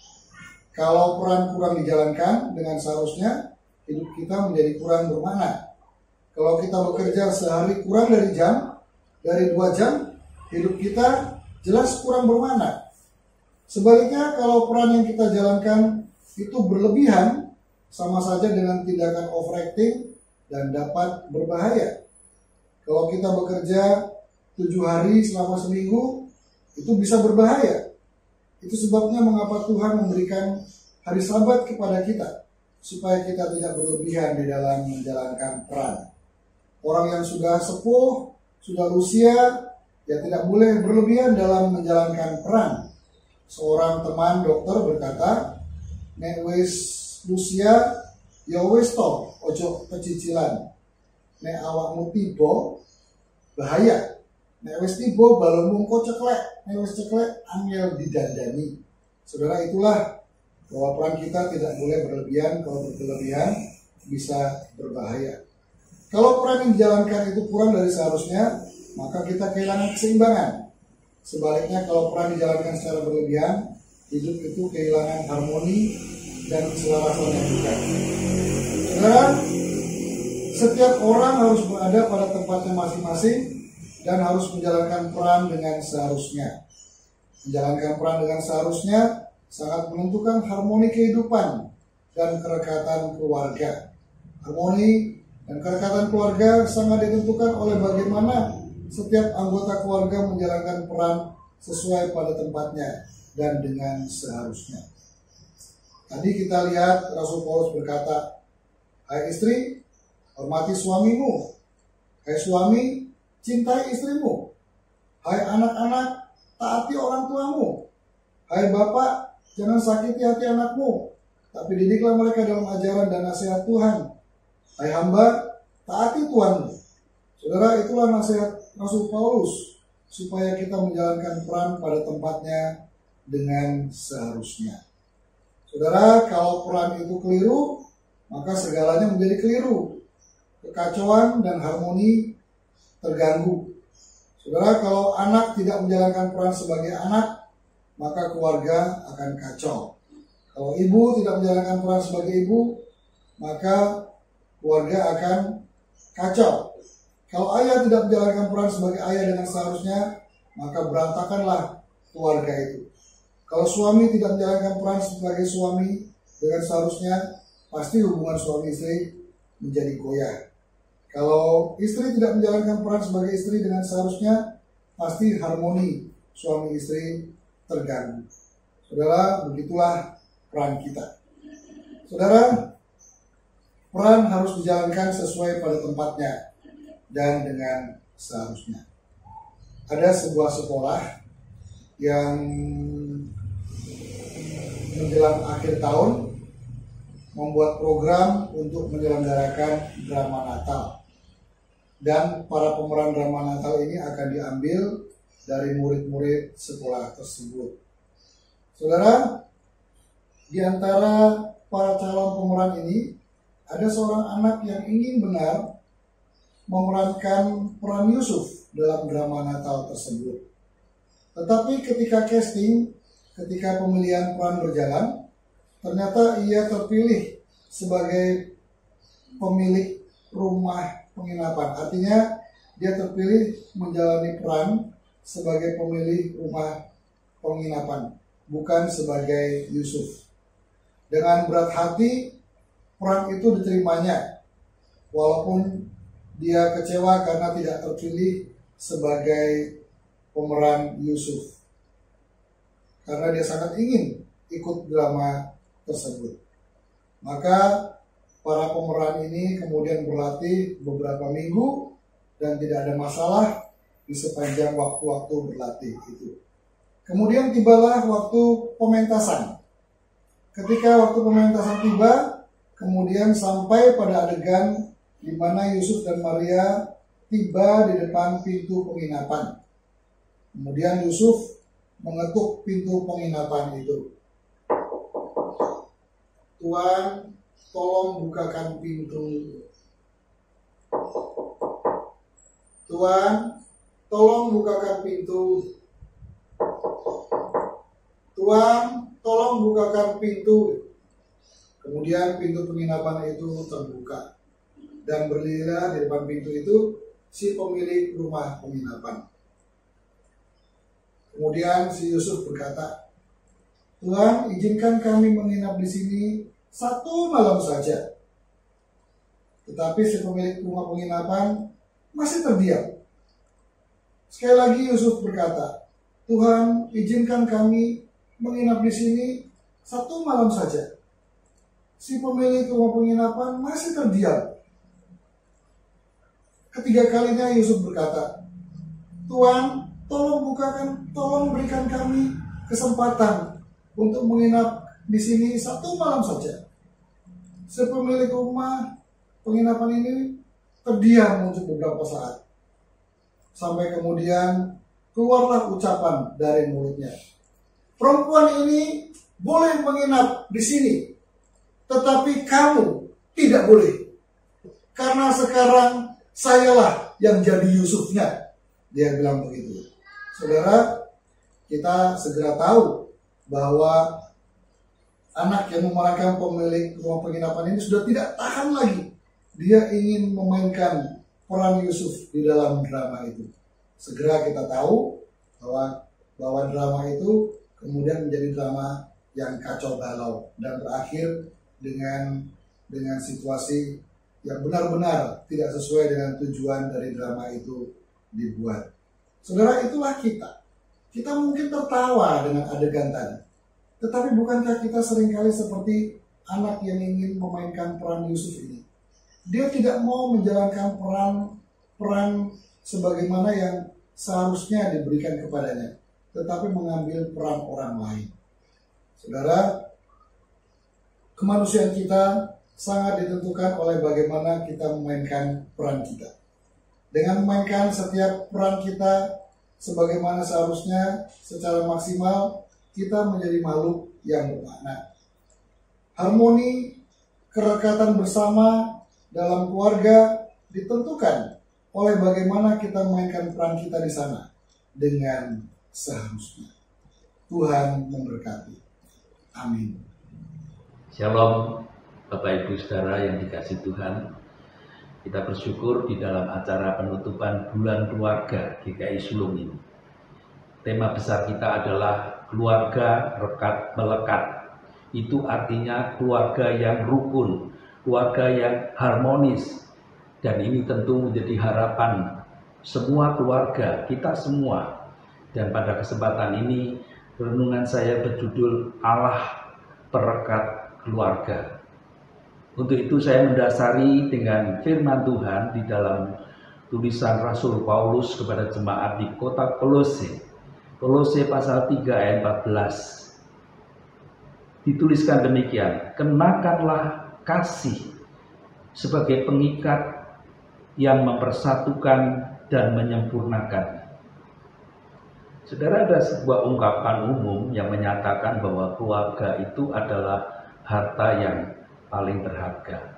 [SPEAKER 13] Kalau peran kurang dijalankan dengan seharusnya, hidup kita menjadi kurang bermakna. Kalau kita bekerja sehari kurang dari 2 jam, hidup kita jelas kurang bermakna. Sebaliknya, kalau peran yang kita jalankan itu berlebihan, sama saja dengan tindakan overacting dan dapat berbahaya. Kalau kita bekerja 7 hari selama seminggu, itu bisa berbahaya. Itu sebabnya mengapa Tuhan memberikan hari Sabat kepada kita, supaya kita tidak berlebihan di dalam menjalankan peran. Orang yang sudah sepuh, sudah usia, ya tidak boleh berlebihan dalam menjalankan peran. Seorang teman dokter berkata, "Nek wis usia, ya wis to, ojo pecicilan. Nek awakmu tiba, bahaya. Nek wis tiba, balonmu engko ceklek. Nek wis ceklek, angel didandani." Saudara, itulah bahwa peran kita tidak boleh berlebihan. Kalau berlebihan, bisa berbahaya. Kalau peran yang dijalankan itu kurang dari seharusnya, maka kita kehilangan keseimbangan. Sebaliknya kalau peran dijalankan secara berlebihan, hidup itu kehilangan harmoni dan keselarasannya juga. Saudara, setiap orang harus berada pada tempatnya masing-masing dan harus menjalankan peran dengan seharusnya. Menjalankan peran dengan seharusnya sangat menentukan harmoni kehidupan dan kerekatan keluarga. Harmoni dan kerekatan keluarga sangat ditentukan oleh bagaimana setiap anggota keluarga menjalankan peran sesuai pada tempatnya dan dengan seharusnya. Tadi kita lihat Rasul Paulus berkata, "Hai istri, hormati suamimu. Hai suami, cintai istrimu. Hai anak-anak, taati orang tuamu. Hai bapak, jangan sakiti hati anakmu, tapi didiklah mereka dalam ajaran dan nasihat Tuhan. Hai hamba, taati tuanmu." Saudara, itulah nasihat Rasul Paulus supaya kita menjalankan peran pada tempatnya dengan seharusnya. Saudara, kalau peran itu keliru, maka segalanya menjadi keliru. Kekacauan dan harmoni terganggu. Saudara, kalau anak tidak menjalankan peran sebagai anak, maka keluarga akan kacau. Kalau ibu tidak menjalankan peran sebagai ibu, maka keluarga akan kacau. Kalau ayah tidak menjalankan peran sebagai ayah dengan seharusnya, maka berantakanlah keluarga itu. Kalau suami tidak menjalankan peran sebagai suami dengan seharusnya, pasti hubungan suami istri menjadi goyah. Kalau istri tidak menjalankan peran sebagai istri dengan seharusnya, pasti harmoni suami istri terganggu. Saudara, begitulah peran kita. Saudara, peran harus dijalankan sesuai pada tempatnya dan dengan seharusnya. Ada sebuah sekolah yang menjelang akhir tahun membuat program untuk menyelenggarakan drama Natal. Dan para pemeran drama Natal ini akan diambil dari murid-murid sekolah tersebut. Saudara, di antara para calon pemeran ini ada seorang anak yang ingin benar memerankan peran Yusuf dalam drama Natal tersebut. Tetapi ketika casting, ketika pemilihan peran berjalan, ternyata ia terpilih sebagai pemilik rumah penginapan. Artinya dia terpilih menjalani peran sebagai pemilik rumah penginapan, bukan sebagai Yusuf. Dengan berat hati peran itu diterimanya, walaupun dia kecewa karena tidak terpilih sebagai pemeran Yusuf, karena dia sangat ingin ikut drama tersebut. Maka para pemeran ini kemudian berlatih beberapa minggu dan tidak ada masalah di sepanjang waktu-waktu berlatih itu. Kemudian tibalah waktu pementasan. Ketika waktu pementasan tiba, kemudian sampai pada adegan di mana Yusuf dan Maria tiba di depan pintu penginapan. Kemudian Yusuf mengetuk pintu penginapan itu. "Tuan, tolong bukakan pintu. Tuan, tolong bukakan pintu. Tuan, tolong bukakan pintu." Kemudian pintu penginapan itu terbuka, dan berdirilah di depan pintu itu si pemilik rumah penginapan. Kemudian si Yusuf berkata, "Tuhan, izinkan kami menginap di sini 1 malam saja." Tetapi si pemilik rumah penginapan masih terdiam. Sekali lagi Yusuf berkata, "Tuhan, izinkan kami menginap di sini 1 malam saja." Si pemilik rumah penginapan masih terdiam. Ketiga kalinya Yusuf berkata, "Tuhan, tolong berikan kami kesempatan untuk menginap di sini 1 malam saja." Si pemilik rumah penginapan ini terdiam untuk beberapa saat. Sampai kemudian keluarlah ucapan dari mulutnya, "Perempuan ini boleh menginap di sini, tetapi kamu Tidak boleh. Karena sekarang sayalah yang jadi Yusufnya. Dia bilang begitu. Saudara, kita segera tahu bahwa anak yang memerankan pemilik rumah penginapan ini sudah tidak tahan lagi. Dia ingin memainkan peran Yusuf di dalam drama itu. Segera kita tahu bahwa drama itu kemudian menjadi drama yang kacau balau dan berakhir dengan situasi yang benar-benar tidak sesuai dengan tujuan dari drama itu dibuat. Saudara, itulah kita. Kita mungkin tertawa dengan adegan tadi. Tetapi bukankah kita seringkali seperti anak yang ingin memainkan peran Yusuf ini? Dia tidak mau menjalankan peran sebagaimana yang seharusnya diberikan kepadanya, tetapi mengambil peran orang lain. Saudara, kemanusiaan kita sangat ditentukan oleh bagaimana kita memainkan peran kita. Dengan memainkan setiap peran kita sebagaimana seharusnya secara maksimal, kita menjadi makhluk yang bermakna. Harmoni, kerekatan bersama dalam keluarga ditentukan oleh bagaimana kita memainkan peran kita di sana dengan seharusnya. Tuhan memberkati. Amin.
[SPEAKER 15] Shalom, Bapak Ibu Saudara yang dikasihi Tuhan. Kita bersyukur di dalam acara penutupan Bulan Keluarga GKI Sulung ini. Tema besar kita adalah keluarga rekat melekat. Itu artinya keluarga yang rukun, keluarga yang harmonis. Dan ini tentu menjadi harapan semua keluarga, kita semua. Dan pada kesempatan ini, renungan saya berjudul Allah Perekat Keluarga. Untuk itu saya mendasari dengan firman Tuhan di dalam tulisan Rasul Paulus kepada jemaat di kota Kolose. Kolose pasal 3 ayat 14. Dituliskan demikian, kenakanlah kasih sebagai pengikat yang mempersatukan dan menyempurnakan. Saudara, ada sebuah ungkapan umum yang menyatakan bahwa keluarga itu adalah harta yang paling berharga.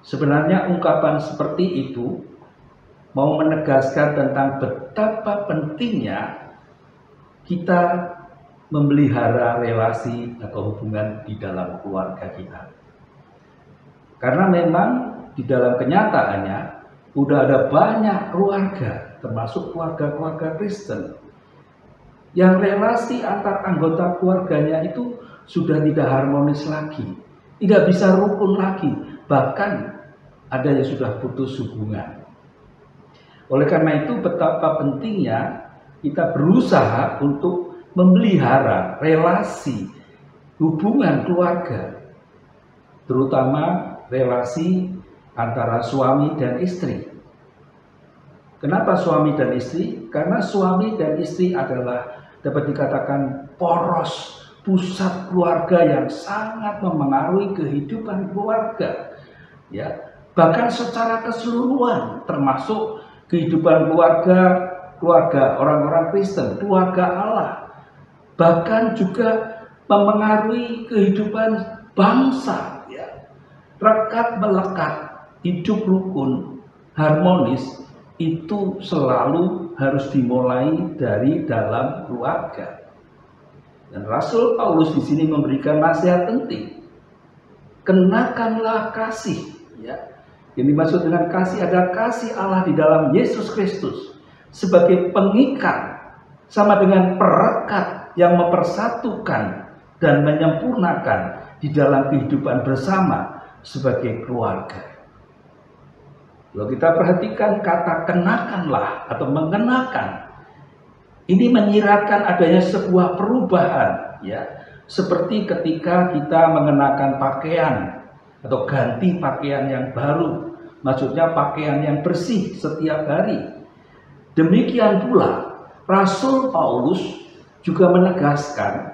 [SPEAKER 15] Sebenarnya ungkapan seperti itu mau menegaskan tentang betapa pentingnya kita memelihara relasi atau hubungan di dalam keluarga kita. Karena memang di dalam kenyataannya udah ada banyak keluarga, termasuk keluarga-keluarga Kristen, yang relasi antar anggota keluarganya itu sudah tidak harmonis lagi, tidak bisa rukun lagi, bahkan ada yang sudah putus hubungan. Oleh karena itu betapa pentingnya kita berusaha untuk memelihara relasi hubungan keluarga, terutama relasi antara suami dan istri. Kenapa suami dan istri? Karena suami dan istri adalah dapat dikatakan poros, pusat keluarga yang sangat memengaruhi kehidupan keluarga. Ya, bahkan secara keseluruhan, termasuk kehidupan keluarga orang-orang Kristen, keluarga Allah. Bahkan juga memengaruhi kehidupan bangsa. Ya. Rekat melekat, hidup rukun, harmonis, itu selalu harus dimulai dari dalam keluarga. Dan Rasul Paulus di sini memberikan nasihat penting. Kenakanlah kasih. Ya. Yang dimaksud dengan kasih adalah kasih Allah di dalam Yesus Kristus sebagai pengikat, sama dengan perekat yang mempersatukan dan menyempurnakan di dalam kehidupan bersama sebagai keluarga. Kalau kita perhatikan kata kenakanlah atau mengenakan, ini menyiratkan adanya sebuah perubahan, ya, seperti ketika kita mengenakan pakaian atau ganti pakaian yang baru, maksudnya pakaian yang bersih setiap hari. Demikian pula Rasul Paulus juga menegaskan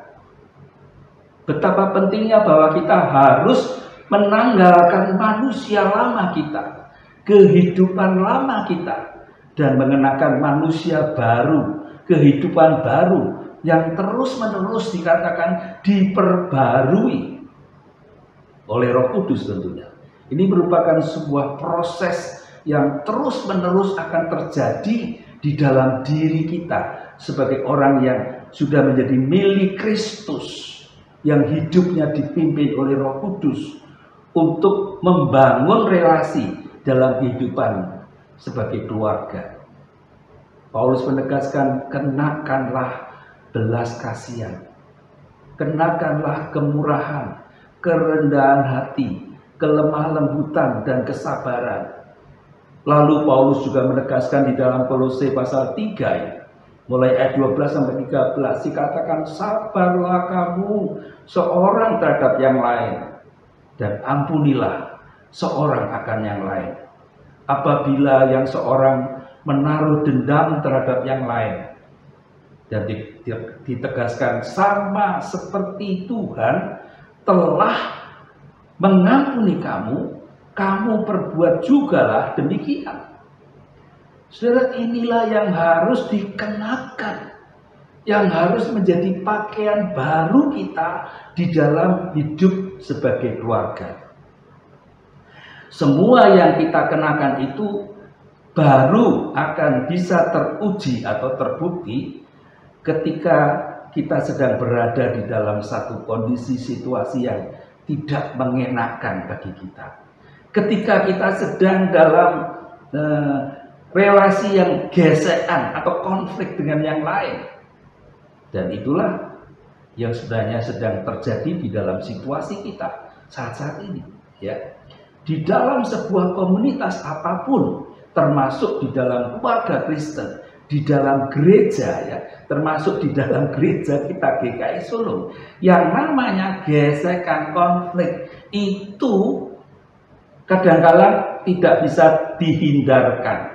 [SPEAKER 15] betapa pentingnya bahwa kita harus menanggalkan manusia lama kita, kehidupan lama kita, dan mengenakan manusia baru, kehidupan baru yang terus-menerus dikatakan diperbarui oleh Roh Kudus tentunya. Ini merupakan sebuah proses yang terus-menerus akan terjadi di dalam diri kita sebagai orang yang sudah menjadi milik Kristus, yang hidupnya dipimpin oleh Roh Kudus untuk membangun relasi dalam kehidupan sebagai keluarga. Paulus menegaskan, kenakanlah belas kasihan, kenakanlah kemurahan, kerendahan hati, kelemah lembutan dan kesabaran. Lalu Paulus juga menegaskan di dalam Kolose pasal 3 mulai ayat 12 sampai 13, dikatakan sabarlah kamu seorang terhadap yang lain dan ampunilah seorang akan yang lain. Apabila yang seorang menaruh dendam terhadap yang lain, dan ditegaskan sama seperti Tuhan telah mengampuni kamu, kamu perbuat jugalah demikian. Saudara, inilah yang harus dikenakan, yang harus menjadi pakaian baru kita di dalam hidup sebagai keluarga. Semua yang kita kenakan itu baru akan bisa teruji atau terbukti ketika kita sedang berada di dalam satu kondisi situasi yang tidak mengenakan bagi kita. Ketika kita sedang dalam relasi yang gesekan atau konflik dengan yang lain. Dan itulah yang sebenarnya sedang terjadi di dalam situasi kita saat-saat ini. Ya. Di dalam sebuah komunitas apapun, termasuk di dalam keluarga Kristen, di dalam gereja, ya, termasuk di dalam gereja kita GKI Sulung, yang namanya gesekan konflik itu kadang-kala tidak bisa dihindarkan,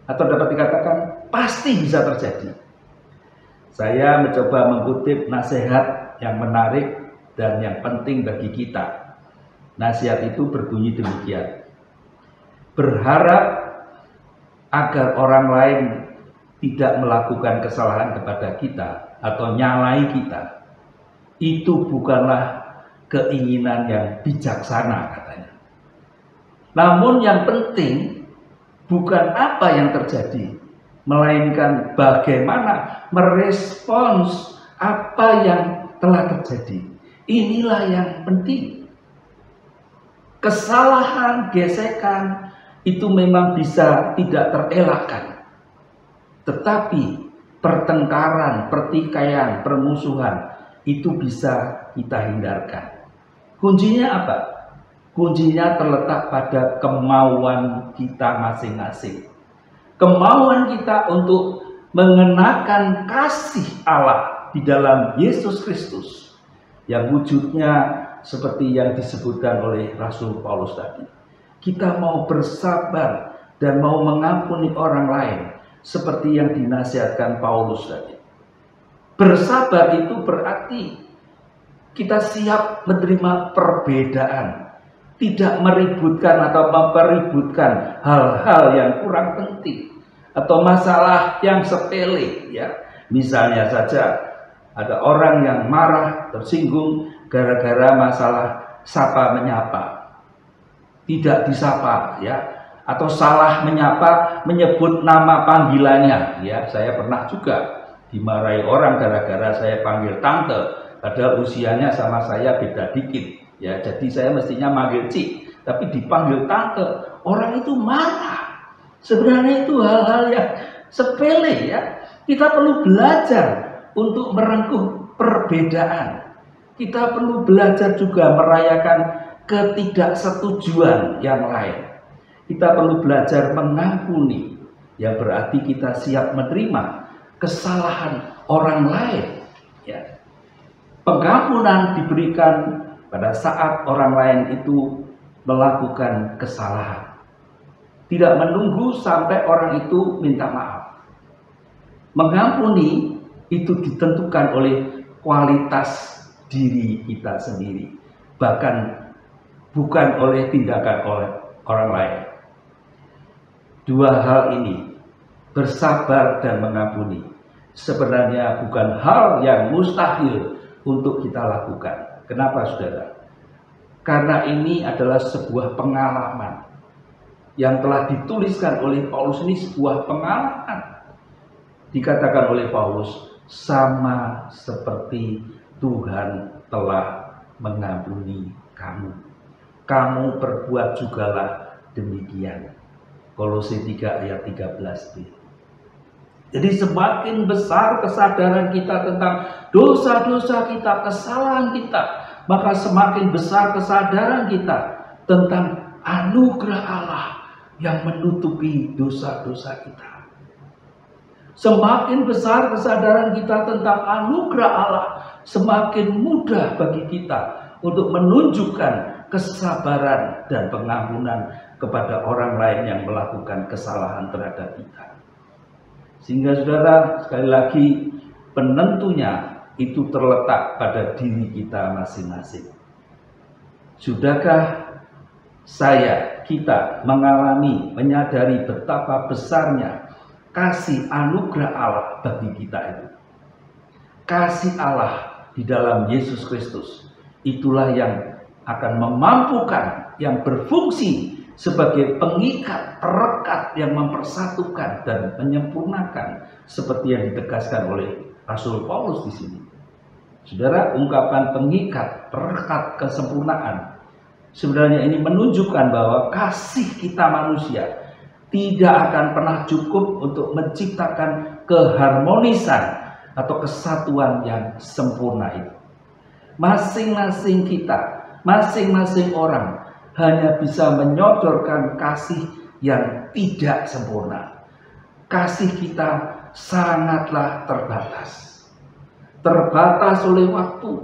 [SPEAKER 15] atau dapat dikatakan pasti bisa terjadi. Saya mencoba mengutip nasihat yang menarik dan yang penting bagi kita. Nasihat itu berbunyi demikian: berharap agar orang lain tidak melakukan kesalahan kepada kita atau nyalai kita, itu bukanlah keinginan yang bijaksana, katanya. Namun yang penting bukan apa yang terjadi, melainkan bagaimana merespons apa yang telah terjadi. Inilah yang penting. Kesalahan, gesekan itu memang bisa tidak terelakkan. Tetapi pertengkaran, pertikaian, permusuhan itu bisa kita hindarkan. Kuncinya apa? Kuncinya terletak pada kemauan kita masing-masing. Kemauan kita untuk mengenakan kasih Allah di dalam Yesus Kristus, yang wujudnya seperti yang disebutkan oleh Rasul Paulus tadi. Kita mau bersabar dan mau mengampuni orang lain seperti yang dinasihatkan Paulus tadi. Bersabar itu berarti kita siap menerima perbedaan, tidak meributkan atau mempeributkan hal-hal yang kurang penting atau masalah yang sepele, ya. Misalnya saja ada orang yang marah, tersinggung gara-gara masalah sapa menyapa, tidak disapa, ya, atau salah menyapa, menyebut nama panggilannya, ya. Saya pernah juga dimarahi orang gara-gara saya panggil tante, padahal usianya sama saya beda dikit, ya. Jadi saya mestinya manggil Cik, tapi dipanggil tante, orang itu marah. Sebenarnya itu hal-hal yang sepele, ya. Kita perlu belajar untuk merengkuh perbedaan. Kita perlu belajar juga merayakan ketidaksetujuan yang lain. Kita perlu belajar mengampuni, yang berarti kita siap menerima kesalahan orang lain, ya. Pengampunan diberikan pada saat orang lain itu melakukan kesalahan. Tidak menunggu sampai orang itu minta maaf. Mengampuni itu ditentukan oleh kualitas diri kita sendiri, bahkan bukan oleh tindakan oleh orang lain. Dua hal ini, bersabar dan mengampuni, sebenarnya bukan hal yang mustahil untuk kita lakukan. Kenapa, saudara? Karena ini adalah sebuah pengalaman yang telah dituliskan oleh Paulus. Ini sebuah pengalaman. Dikatakan oleh Paulus, sama seperti Tuhan telah mengampuni kamu. Kamu perbuat jugalah demikian. Kolose 3 ayat 13b. Jadi semakin besar kesadaran kita tentang dosa-dosa kita, kesalahan kita, maka semakin besar kesadaran kita tentang anugerah Allah yang menutupi dosa-dosa kita. Semakin besar kesadaran kita tentang anugerah Allah, semakin mudah bagi kita untuk menunjukkan kesabaran dan pengampunan kepada orang lain yang melakukan kesalahan terhadap kita. Sehingga saudara, sekali lagi, penentunya itu terletak pada diri kita masing-masing. Sudahkah kita mengalami, menyadari betapa besarnya kasih anugerah Allah bagi kita itu? Kasih Allah di dalam Yesus Kristus, itulah yang akan memampukan, yang berfungsi sebagai pengikat, perekat yang mempersatukan dan menyempurnakan, seperti yang ditegaskan oleh Rasul Paulus di sini. Saudara, ungkapan pengikat, perekat, kesempurnaan, sebenarnya ini menunjukkan bahwa kasih kita manusia tidak akan pernah cukup untuk menciptakan keharmonisan atau kesatuan yang sempurna itu. Masing-masing kita, masing-masing orang hanya bisa menyodorkan kasih yang tidak sempurna. Kasih kita sangatlah terbatas. Terbatas oleh waktu,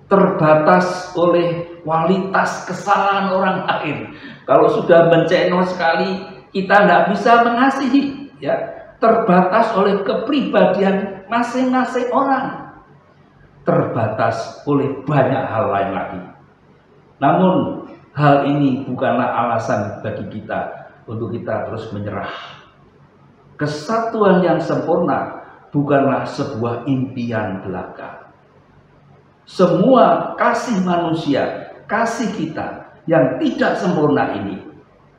[SPEAKER 15] terbatas oleh kualitas kesalahan orang lain. Kalau sudah menceno sekali, kita tidak bisa mengasihi, ya. Terbatas oleh kepribadian masing-masing orang, terbatas oleh banyak hal lain lagi. Namun hal ini bukanlah alasan bagi kita untuk kita terus menyerah. Kesatuan yang sempurna bukanlah sebuah impian belaka. Semua kasih manusia, kasih kita yang tidak sempurna ini,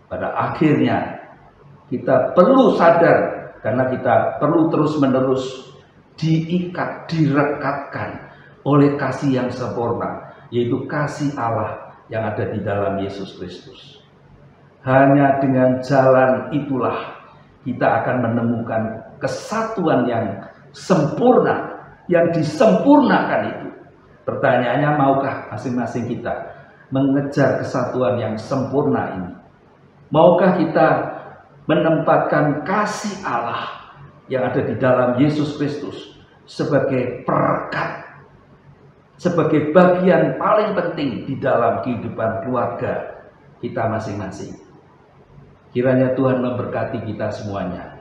[SPEAKER 15] pada akhirnya kita perlu sadar, karena kita perlu terus-menerus diikat, direkatkan oleh kasih yang sempurna, yaitu kasih Allah yang ada di dalam Yesus Kristus. Hanya dengan jalan itulah kita akan menemukan kesatuan yang sempurna, yang disempurnakan itu. Pertanyaannya, maukah masing-masing kita mengejar kesatuan yang sempurna ini? Maukah kita menempatkan kasih Allah yang ada di dalam Yesus Kristus sebagai perekat, sebagai bagian paling penting di dalam kehidupan keluarga kita masing-masing? Kiranya Tuhan memberkati kita semuanya.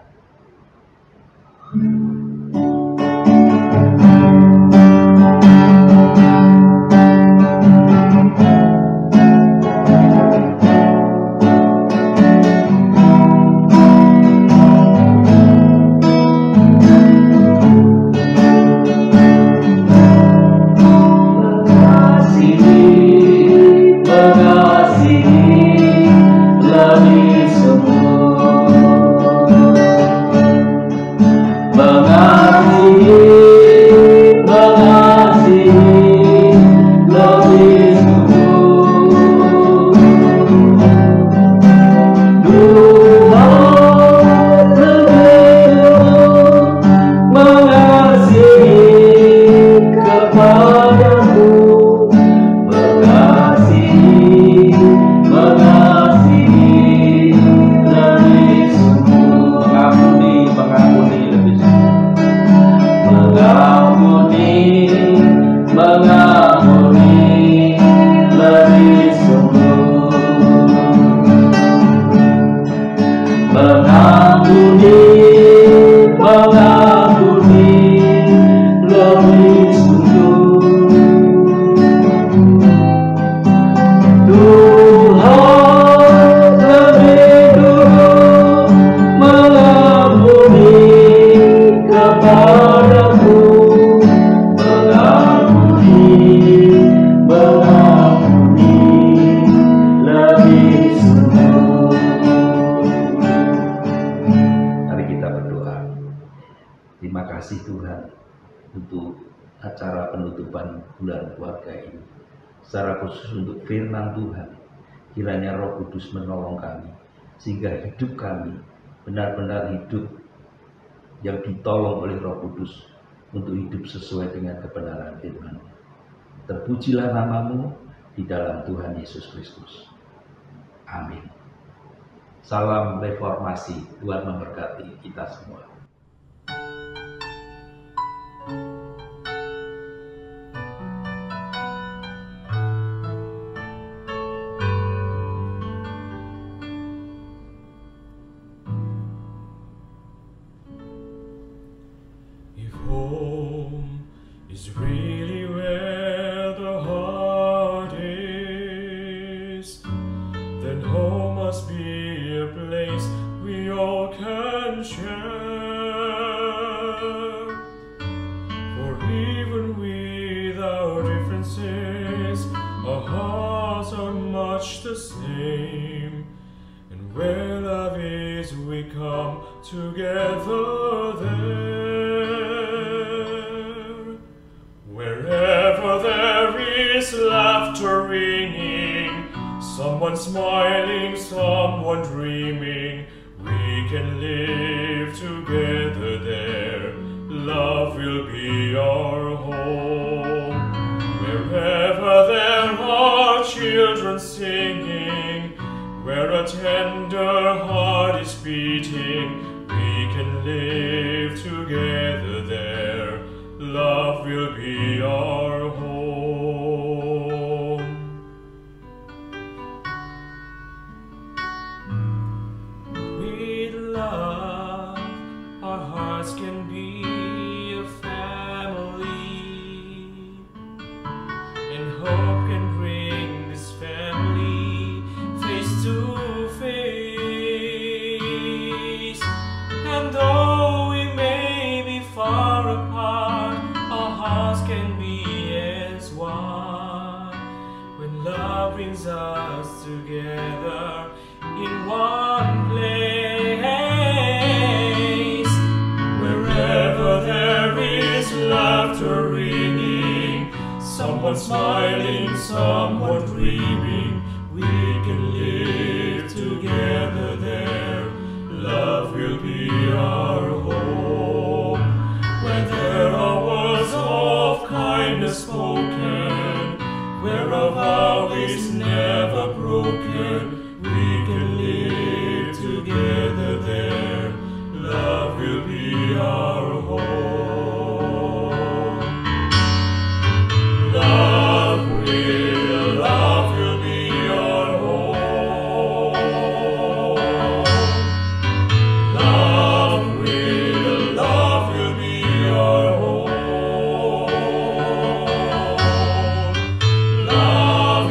[SPEAKER 5] Mengasihi
[SPEAKER 15] acara penutupan bulan keluarga ini. Secara khusus untuk firman Tuhan, kiranya Roh Kudus menolong kami, sehingga hidup kami benar-benar hidup yang ditolong oleh Roh Kudus untuk hidup sesuai dengan kebenaran firman. Terpujilah namamu di dalam Tuhan Yesus Kristus. Amin. Salam reformasi. Tuhan memberkati kita semua.
[SPEAKER 2] If home is really where the heart is, then home must be a place we all can share. For even with our differences, our hearts are much the same. And where love is, we come together there. Wherever there is laughter ringing, someone smiling, someone dreaming, we can live together there. Love will be our home. Wherever there are children singing, where a tender heart is beating, we can live together there. Love will be our home. With love, our hearts can be a family, and hope can bring this family face to face. And though we may be far apart, our hearts can be as one when love brings us together in one place. Wherever there is laughter ringing, someone smiling, someone dreaming, we can live together there. Love will be our home. Where there are words of kindness spoken, where a vow is never broken, we can live together there. Love will be our home. Love will be our home. Love will be our home. Love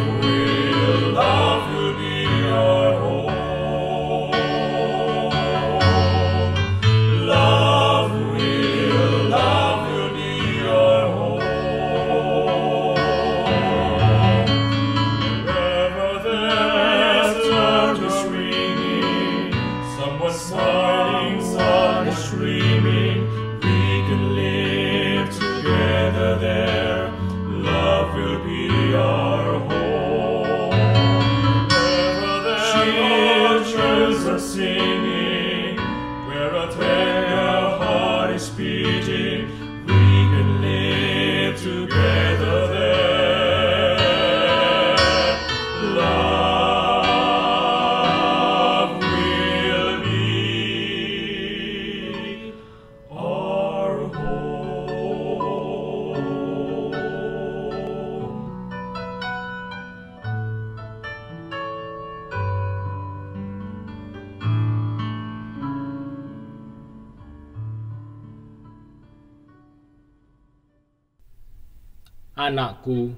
[SPEAKER 2] will be our home. Love will be our home. Wherever there's laughter ringing, someone smiling, sun is streaming, we can live together there. Love will be our home. Wherever there children are singing, where a tender heart is beating, we can live together there. Love will be our home.
[SPEAKER 16] Anakku,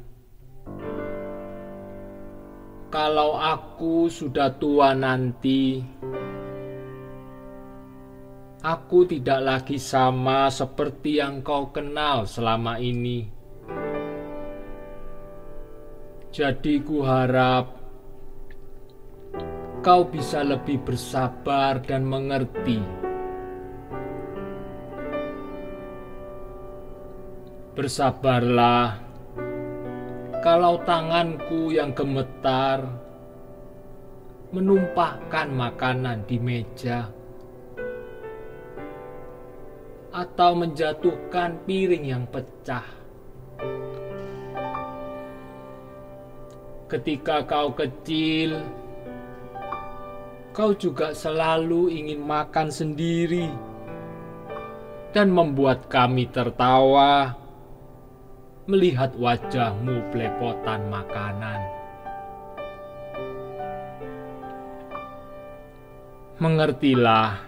[SPEAKER 16] kalau aku sudah tua nanti, aku tidak lagi sama seperti yang kau kenal selama ini. Jadi kuharap kau bisa lebih bersabar dan mengerti. Bersabarlah, kalau tanganku yang gemetar menumpahkan makanan di meja atau menjatuhkan piring yang pecah. Ketika kau kecil, kau juga selalu ingin makan sendiri dan membuat kami tertawa melihat wajahmu belepotan makanan. Mengertilah,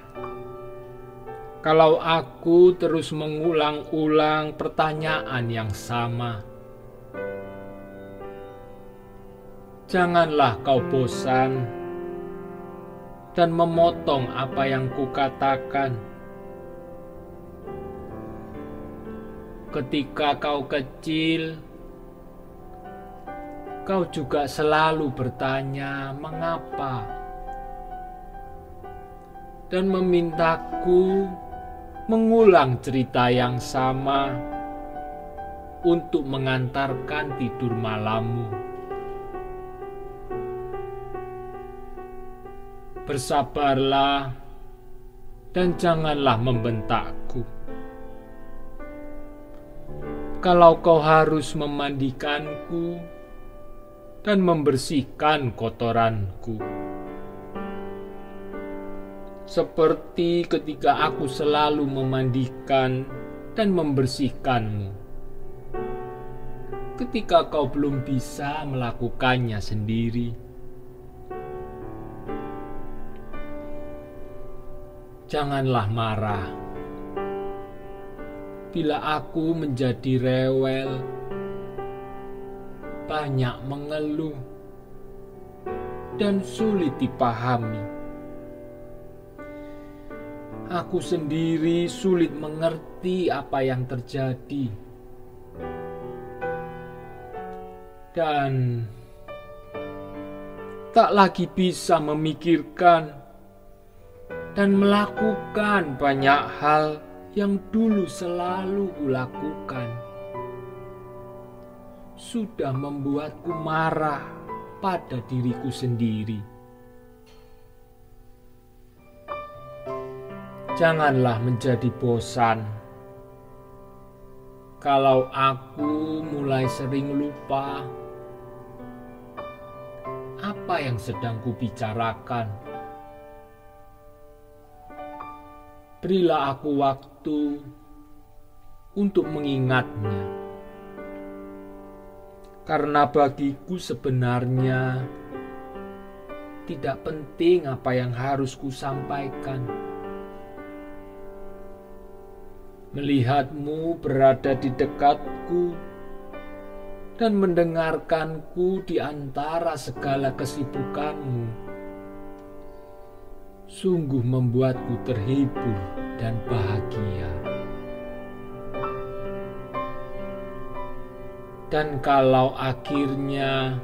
[SPEAKER 16] kalau aku terus mengulang-ulang pertanyaan yang sama. Janganlah kau bosan dan memotong apa yang kukatakan. Ketika kau kecil, kau juga selalu bertanya mengapa dan memintaku mengulang cerita yang sama untuk mengantarkan tidur malammu. Bersabarlah dan janganlah membentakku. Kalau kau harus memandikanku dan membersihkan kotoranku, seperti ketika aku selalu memandikan dan membersihkanmu, ketika kau belum bisa melakukannya sendiri. Janganlah marah bila aku menjadi rewel, banyak mengeluh, dan sulit dipahami. Aku sendiri sulit mengerti apa yang terjadi, dan tak lagi bisa memikirkan dan melakukan banyak hal yang dulu selalu kulakukan. Sudah membuatku marah pada diriku sendiri. Janganlah menjadi bosan kalau aku mulai sering lupa apa yang sedang kubicarakan. Berilah aku waktu untuk mengingatnya, karena bagiku sebenarnya tidak penting apa yang harus kusampaikan. Melihatmu berada di dekatku dan mendengarkanku di antara segala kesibukanmu sungguh membuatku terhibur dan bahagia. Dan kalau akhirnya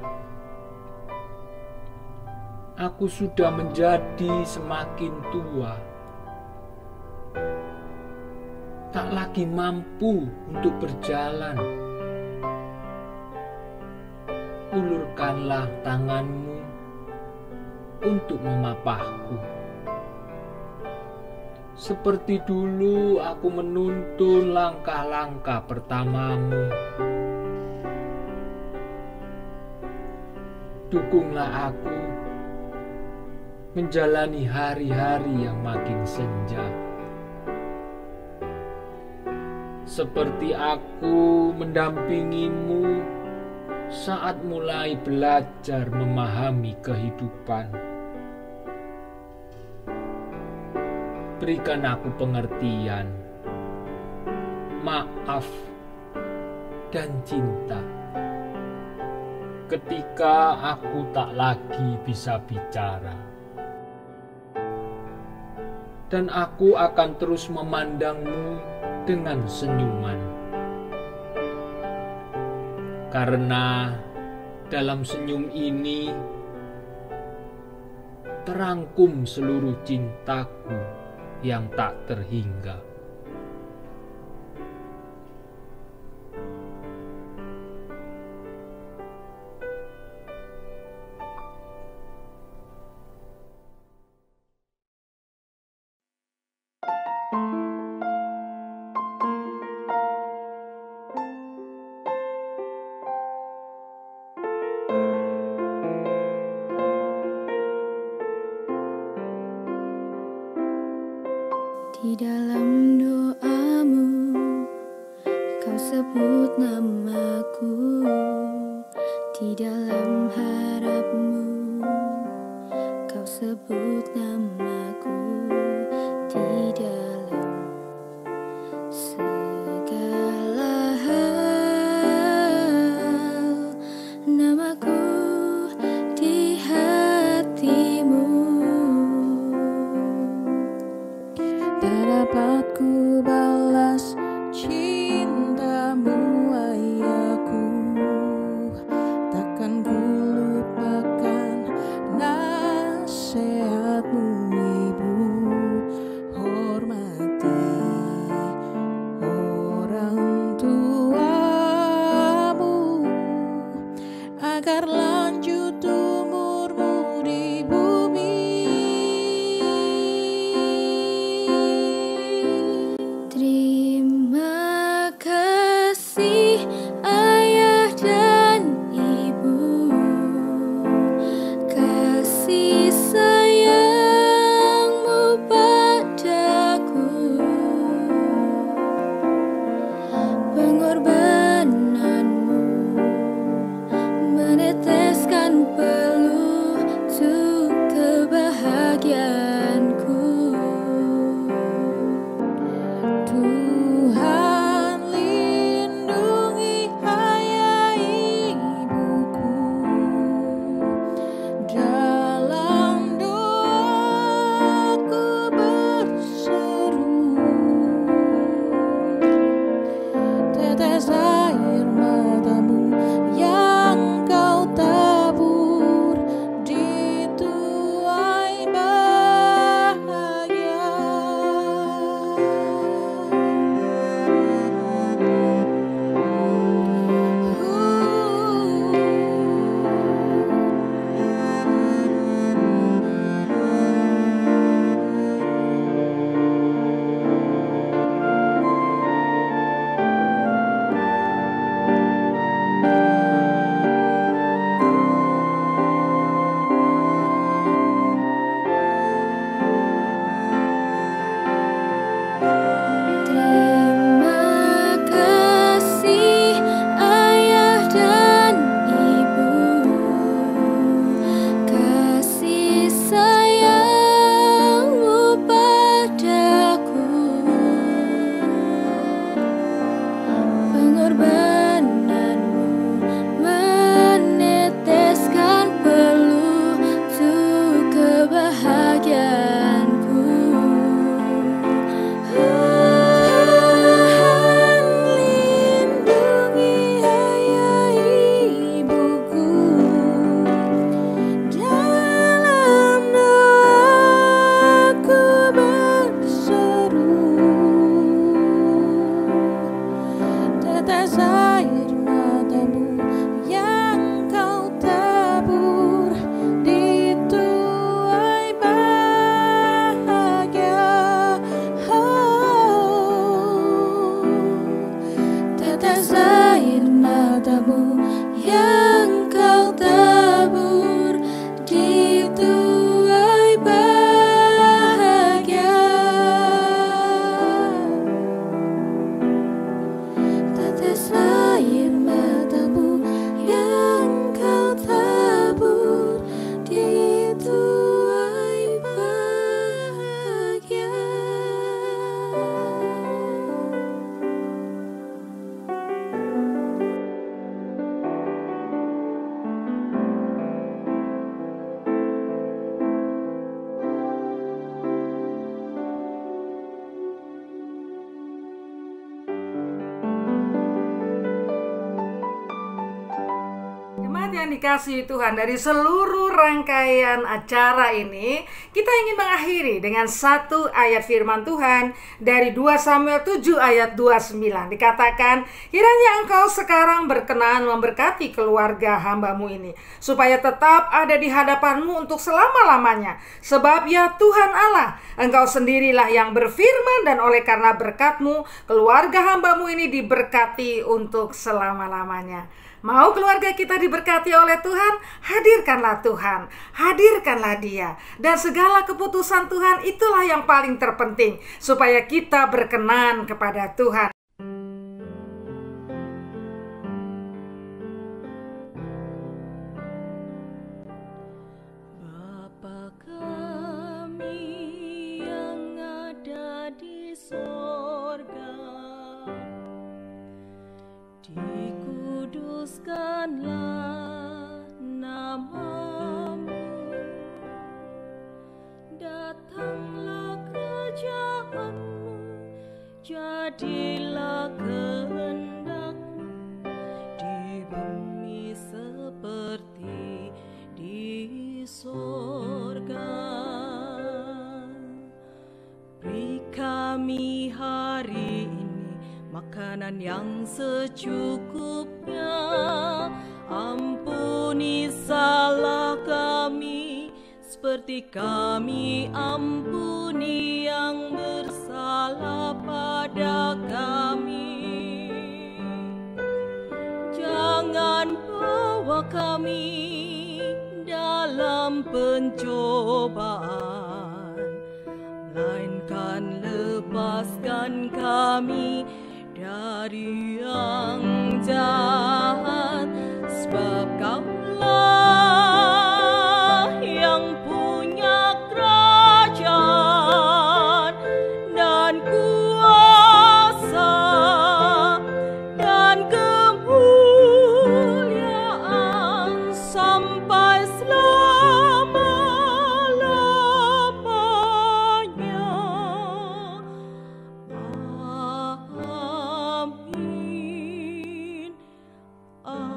[SPEAKER 16] aku sudah menjadi semakin tua, tak lagi mampu untuk berjalan, ulurkanlah tanganmu untuk memapahku. Seperti dulu aku menuntun langkah-langkah pertamamu. Dukunglah aku menjalani hari-hari yang makin senja. Seperti aku mendampingimu saat mulai belajar memahami kehidupan. Berikan aku pengertian, maaf, dan cinta ketika aku tak lagi bisa bicara. Dan aku akan terus memandangmu dengan senyuman. Karena dalam senyum ini terangkum seluruh cintaku yang tak terhingga.
[SPEAKER 3] Di dalam harapmu kau sebut namaku, di dalam segala hal namaku di hatimu. Tak dapat ku balas cintamu ayahku, takkan ku lupakan nasihatmu ibu. Hormati orang tuamu agar lanjut umurmu di bumi. Terima kasih ayah dan ibu, kasih sayangmu padaku, pengorbananmu meneteskan peluh untuk kebahagiaanku. Tuhan lindungi ayah ibuku, dalam doaku berseru, tetes air matamu yang kau tabur di tuai bahagia. Terima kasih ayah dan ibu, kasih sayangmu padaku, pengorbananmu meneteskan peluh untuk kebahagiaanku. Lindungi ayah ibuku, dalam doaku berseru, tetes air matamu yang kau tabur di tuai bahagia. Tetes air matamu yang kau tabur di tuai bahagia. Tetes air matamu yang kau tabur di tuai bahagia.
[SPEAKER 4] Jemaat yang dikasihi Tuhan, dari seluruh rangkaian acara ini kita ingin mengakhiri dengan satu ayat firman Tuhan dari 2 Samuel 7 ayat 29. Dikatakan, kiranya engkau sekarang berkenan memberkati keluarga hambamu ini, supaya tetap ada di hadapanmu untuk selama-lamanya. Sebab ya Tuhan Allah, engkau sendirilah yang berfirman, dan oleh karena berkat-Mu keluarga hambamu ini diberkati untuk selama-lamanya. Mau keluarga kita diberkati oleh Tuhan? Hadirkanlah Tuhan, hadirkanlah Dia. Dan segala keputusan Tuhan itulah yang paling terpenting, supaya kita berkenan kepada Tuhan.
[SPEAKER 8] Dimuliakanlah namamu, datanglah kerajaanmu, jadilah kehendakmu di bumi seperti di sorga. Beri kami hari ini makanan yang secukupnya, ampuni salah kami seperti kami ampuni yang bersalah pada kami. Jangan bawa kami dalam pencobaan, melainkan lepaskan kami dari yang jahat, sebab Kaulah yang punya kerajaan dan kuasa dan kemuliaan sampai selama-lamanya. Amin. Amin.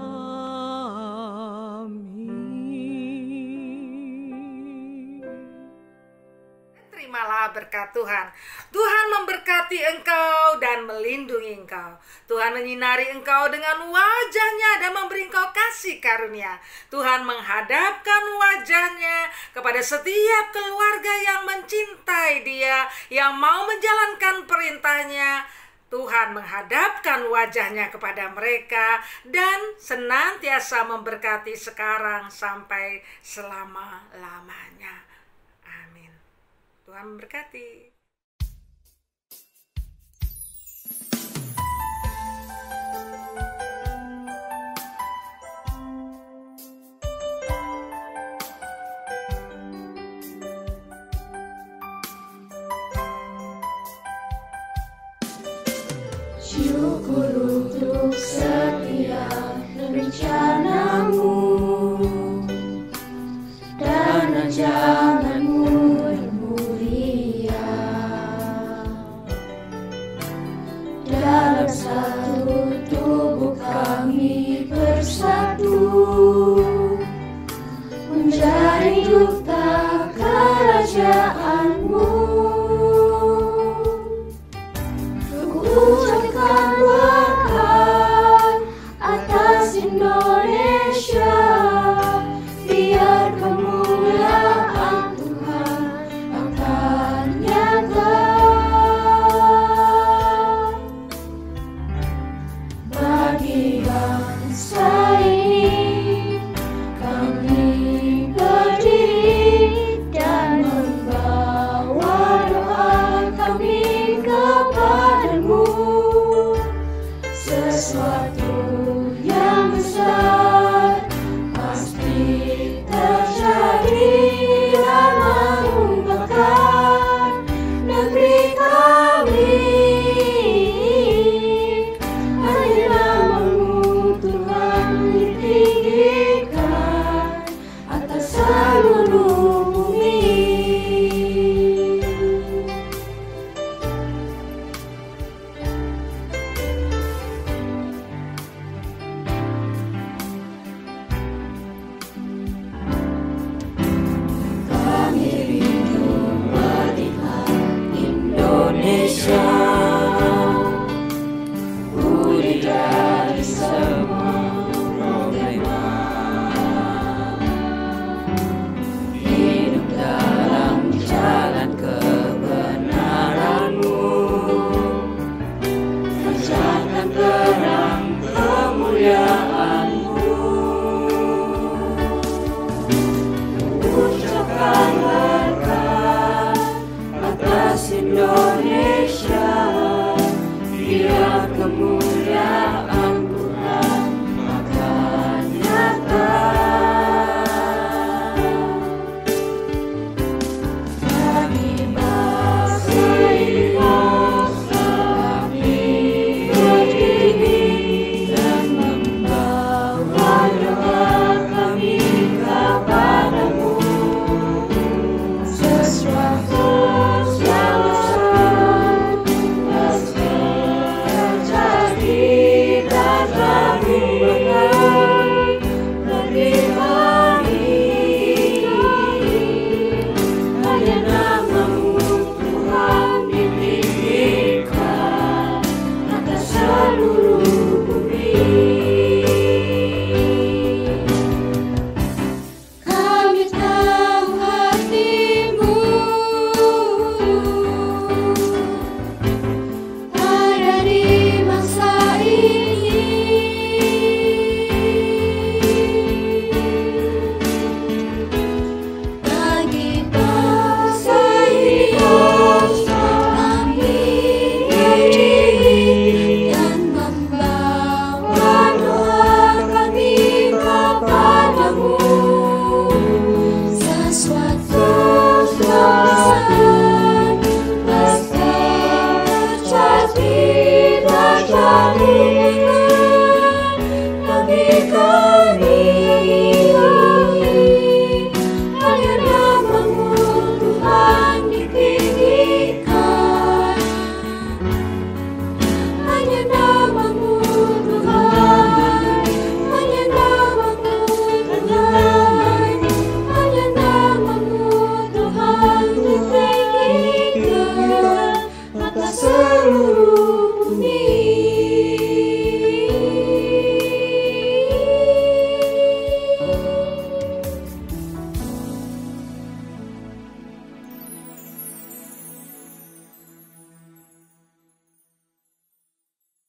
[SPEAKER 4] Terimalah berkat Tuhan. Tuhan memberkati engkau dan melindungi engkau. Tuhan menyinari engkau dengan wajah-Nya dan memberi engkau kasih karunia. Tuhan menghadapkan wajah-Nya kepada setiap keluarga yang mencintai Dia, yang mau menjalankan perintah-Nya. Tuhan menghadapkan wajah-Nya kepada mereka dan senantiasa memberkati sekarang sampai selama-lamanya. Amin. Tuhan memberkati.
[SPEAKER 1] Syukur untuk setiap rencana